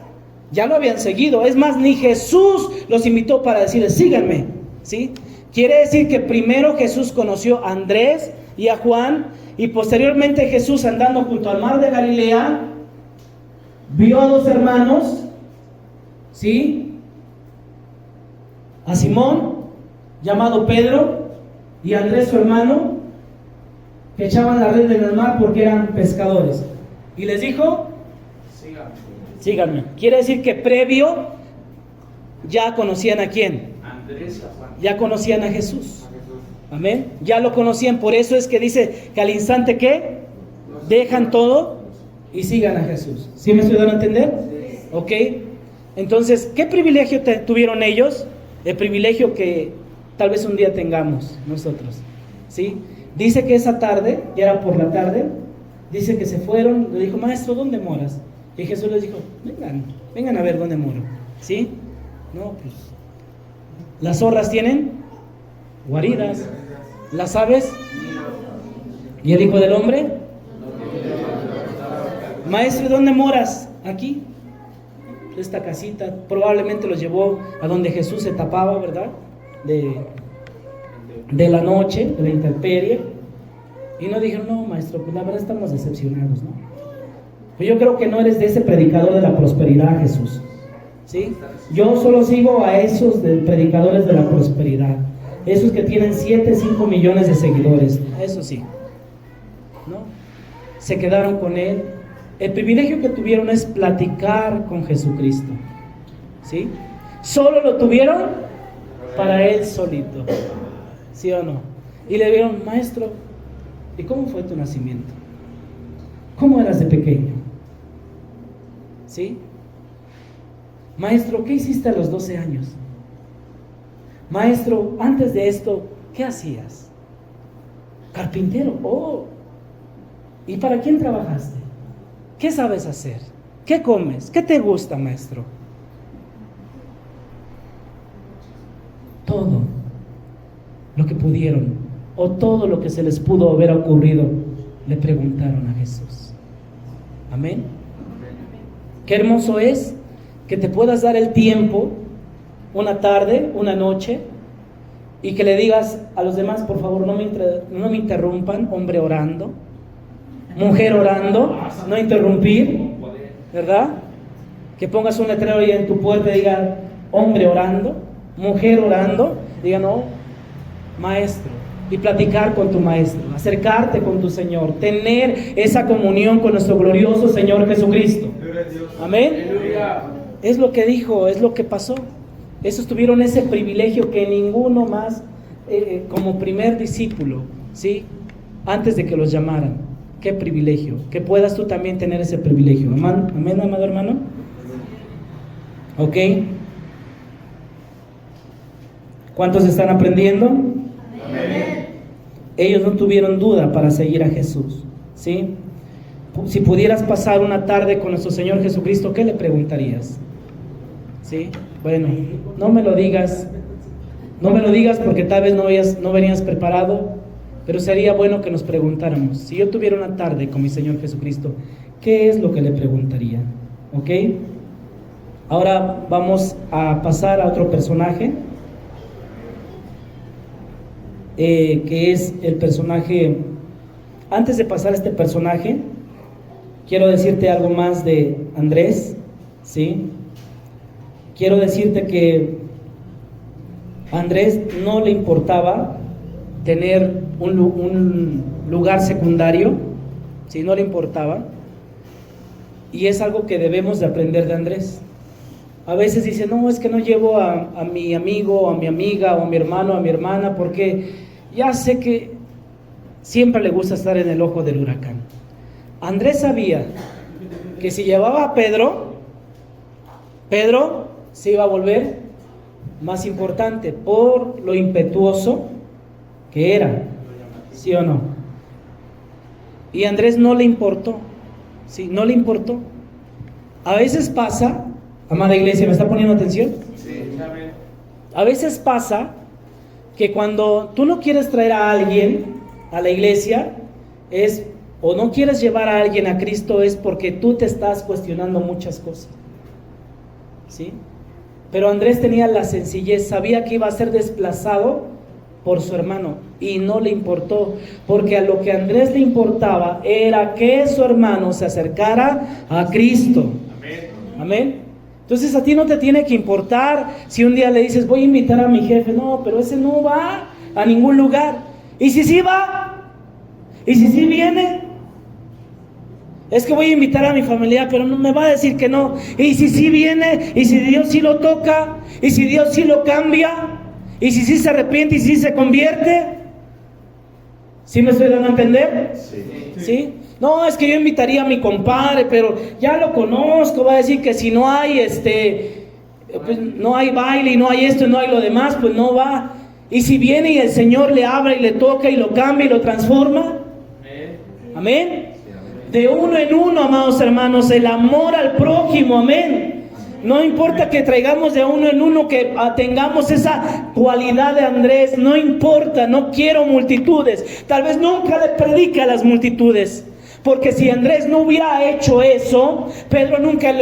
Speaker 1: Ya lo habían seguido. Es más, ni Jesús los invitó para decirles, síganme, ¿sí? Quiere decir que primero Jesús conoció a Andrés y a Juan, y posteriormente Jesús, andando junto al mar de Galilea, vio a 2 hermanos, ¿sí? A Simón, llamado Pedro, y a Andrés su hermano, que echaban la red en el mar porque eran pescadores. Y les dijo, síganme. Quiere decir que previo ya conocían a quién.
Speaker 4: Andrés y a Juan.
Speaker 1: Ya conocían a Jesús. Amén. Ya lo conocían. Por eso es que dice que al instante que dejan todo y sigan a Jesús. ¿Sí me estoy dando a entender? Sí. Ok. Entonces, ¿qué privilegio tuvieron ellos? El privilegio que tal vez un día tengamos nosotros. ¿Sí? Dice que esa tarde, ya era por la tarde, dice que se fueron, le dijo, maestro, ¿dónde moras? Y Jesús les dijo, vengan a ver dónde moro. ¿Sí? No, pues, las zorras tienen guaridas, las aves, y el Hijo del Hombre, maestro, ¿dónde moras? Aquí, esta casita. Probablemente los llevó a donde Jesús se tapaba, ¿verdad? De la noche, de la intemperie. Y no dijeron, no, maestro, pues la verdad estamos decepcionados, ¿no? Pues yo creo que no eres de ese predicador de la prosperidad, Jesús. ¿Sí? Yo solo sigo a esos predicadores de la prosperidad. Esos que tienen 7, 5 millones de seguidores. Eso sí. ¿No? Se quedaron con él. El privilegio que tuvieron es platicar con Jesucristo. ¿Sí? Solo lo tuvieron para él solito. ¿Sí o no? Y le dijeron, maestro, ¿y cómo fue tu nacimiento? ¿Cómo eras de pequeño? ¿Sí? Maestro, ¿qué hiciste a los 12 años? Maestro, antes de esto, ¿qué hacías? Carpintero. Oh, ¿y para quién trabajaste? ¿Qué sabes hacer? ¿Qué comes? ¿Qué te gusta, maestro? Todo lo que pudieron, o todo lo que se les pudo haber ocurrido, le preguntaron a Jesús. Amén. Qué hermoso es que te puedas dar el tiempo, una tarde, una noche, y que le digas a los demás, por favor, no me interrumpan, hombre orando, mujer orando, no interrumpir, ¿verdad? Que pongas un letrero ahí en tu puerta y diga, hombre orando, mujer orando, diga, no, maestro, y platicar con tu maestro, acercarte con tu Señor, tener esa comunión con nuestro glorioso Señor Jesucristo. Amén. Es lo que dijo, es lo que pasó. Esos tuvieron ese privilegio que ninguno más, como primer discípulo, ¿sí? Antes de que los llamaran. Qué privilegio, que puedas tú también tener ese privilegio. Amén, amado hermano. ¿Ok? ¿Cuántos están aprendiendo?
Speaker 3: Amén.
Speaker 1: Ellos no tuvieron duda para seguir a Jesús, ¿sí? Si pudieras pasar una tarde con nuestro Señor Jesucristo, ¿qué le preguntarías? ¿Sí? Bueno, no me lo digas porque tal vez no venías preparado, pero sería bueno que nos preguntáramos. Si yo tuviera una tarde con mi Señor Jesucristo, ¿qué es lo que le preguntaría? ¿Ok? Ahora vamos a pasar a otro personaje, que es el personaje. Antes de pasar a este personaje, quiero decirte algo más de Andrés, ¿sí? Quiero decirte que a Andrés no le importaba tener un lugar secundario, ¿sí? No le importaba. Y es algo que debemos de aprender de Andrés. A veces dice, no, es que no llevo a mi amigo, a mi amiga, o a mi hermano, a mi hermana, porque ya sé que siempre le gusta estar en el ojo del huracán. Andrés sabía que si llevaba a Pedro se iba a volver más importante por lo impetuoso que era, ¿sí o no? Y a Andrés no le importó, ¿sí? No le importó. A veces pasa, amada iglesia, ¿me está poniendo atención?
Speaker 2: Sí, amén.
Speaker 1: A veces pasa que cuando tú no quieres traer a alguien a la iglesia, o no quieres llevar a alguien a Cristo, es porque tú te estás cuestionando muchas cosas, ¿sí? Pero Andrés tenía la sencillez, sabía que iba a ser desplazado por su hermano y no le importó, porque a lo que a Andrés le importaba era que su hermano se acercara a Cristo.
Speaker 2: Amén.
Speaker 1: Amén. Entonces a ti no te tiene que importar si un día le dices, voy a invitar a mi jefe. No, pero ese no va a ningún lugar. ¿Y si sí va? ¿Y si sí viene? Es que voy a invitar a mi familia, pero no me va a decir que no. ¿Y si sí viene? ¿Y si Dios sí lo toca? ¿Y si Dios sí lo cambia? ¿Y si sí se arrepiente y si se convierte? ¿Sí me estoy dando a entender? ¿Sí? No, es que yo invitaría a mi compadre, pero ya lo conozco, va a decir que si no hay pues no hay baile y no hay esto y no hay lo demás, pues no va. Y si viene y el Señor le abre y le toca y lo cambia y lo transforma. Amén. De uno en uno, amados hermanos, el amor al prójimo, amén. No importa que traigamos de uno en uno, que tengamos esa cualidad de Andrés, no importa, no quiero multitudes. Tal vez nunca le predique a las multitudes, porque si Andrés no hubiera hecho eso, Pedro nunca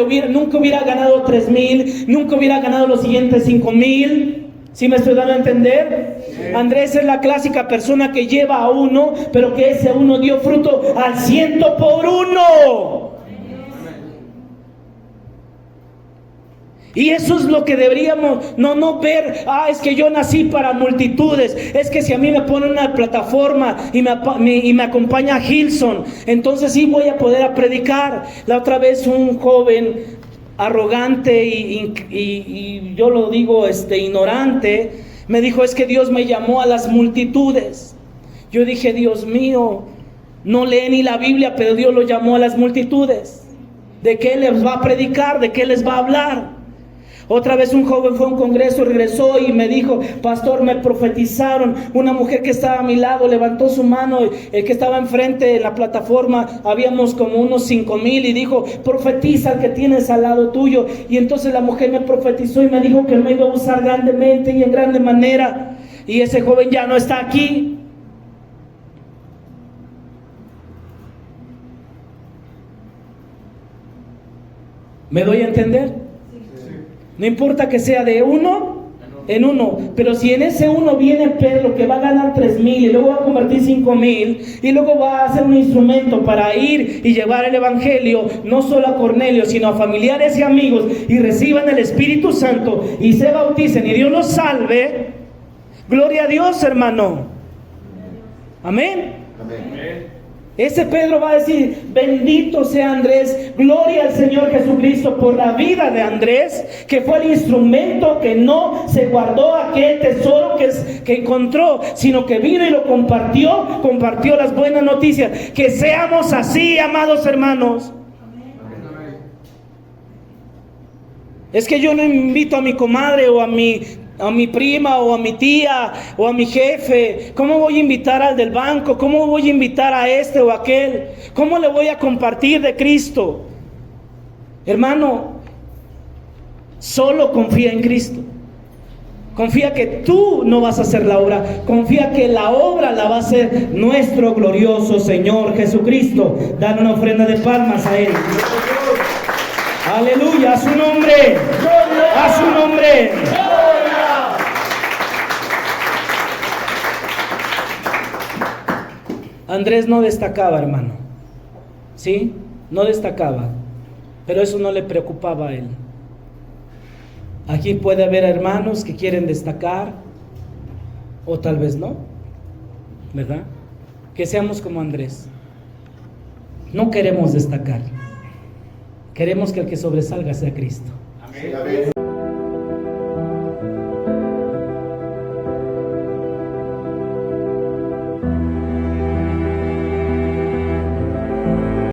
Speaker 1: hubiera ganado 3,000, nunca hubiera ganado los siguientes 5,000. ¿Sí me estoy dando a entender? Sí. Andrés es la clásica persona que lleva a uno, pero que ese uno dio fruto al 100 por 1. Y eso es lo que deberíamos no ver. Es que yo nací para multitudes. Es que si a mí me ponen una plataforma y me acompaña Gilson, entonces sí voy a poder predicar. La otra vez un joven arrogante y yo lo digo ignorante, me dijo: es que Dios me llamó a las multitudes. Yo dije: Dios mío, no lee ni la Biblia, pero Dios lo llamó a las multitudes. ¿De qué les va a predicar? ¿De qué les va a hablar? Otra vez un joven fue a un congreso, regresó y me dijo: pastor, me profetizaron. Una mujer que estaba a mi lado levantó su mano, el que estaba enfrente de la plataforma, habíamos como unos 5,000, y dijo: profetiza al que tienes al lado tuyo. Y entonces la mujer me profetizó y me dijo que me iba a usar grandemente y en grande manera. Y ese joven ya no está aquí. ¿Me doy a entender? No importa que sea de uno en uno, pero si en ese uno viene Pedro, que va a ganar 3,000 y luego va a convertir 5,000 y luego va a ser un instrumento para ir y llevar el evangelio no solo a Cornelio, sino a familiares y amigos, y reciban el Espíritu Santo y se bauticen y Dios los salve, gloria a Dios, hermano. Amén.
Speaker 4: Amén.
Speaker 1: Ese Pedro va a decir: bendito sea Andrés, gloria al Señor Jesucristo por la vida de Andrés, que fue el instrumento que no se guardó aquel tesoro que encontró, sino que vino y lo compartió las buenas noticias. Que seamos así, amados hermanos. Es que yo no invito a mi comadre o a mi prima o a mi tía o a mi jefe. ¿Cómo voy a invitar al del banco? ¿Cómo voy a invitar a este o aquel? ¿Cómo le voy a compartir de Cristo? Hermano, solo confía en Cristo. Confía que tú no vas a hacer la obra. Confía que la obra la va a hacer nuestro glorioso Señor Jesucristo. Dale una ofrenda de palmas a Él. Aleluya, a su nombre. A su nombre. Andrés no destacaba, hermano. ¿Sí? No destacaba. Pero eso no le preocupaba a él. Aquí puede haber hermanos que quieren destacar, o tal vez no, ¿verdad? Que seamos como Andrés. No queremos destacar. Queremos que el que sobresalga sea Cristo.
Speaker 4: Amén.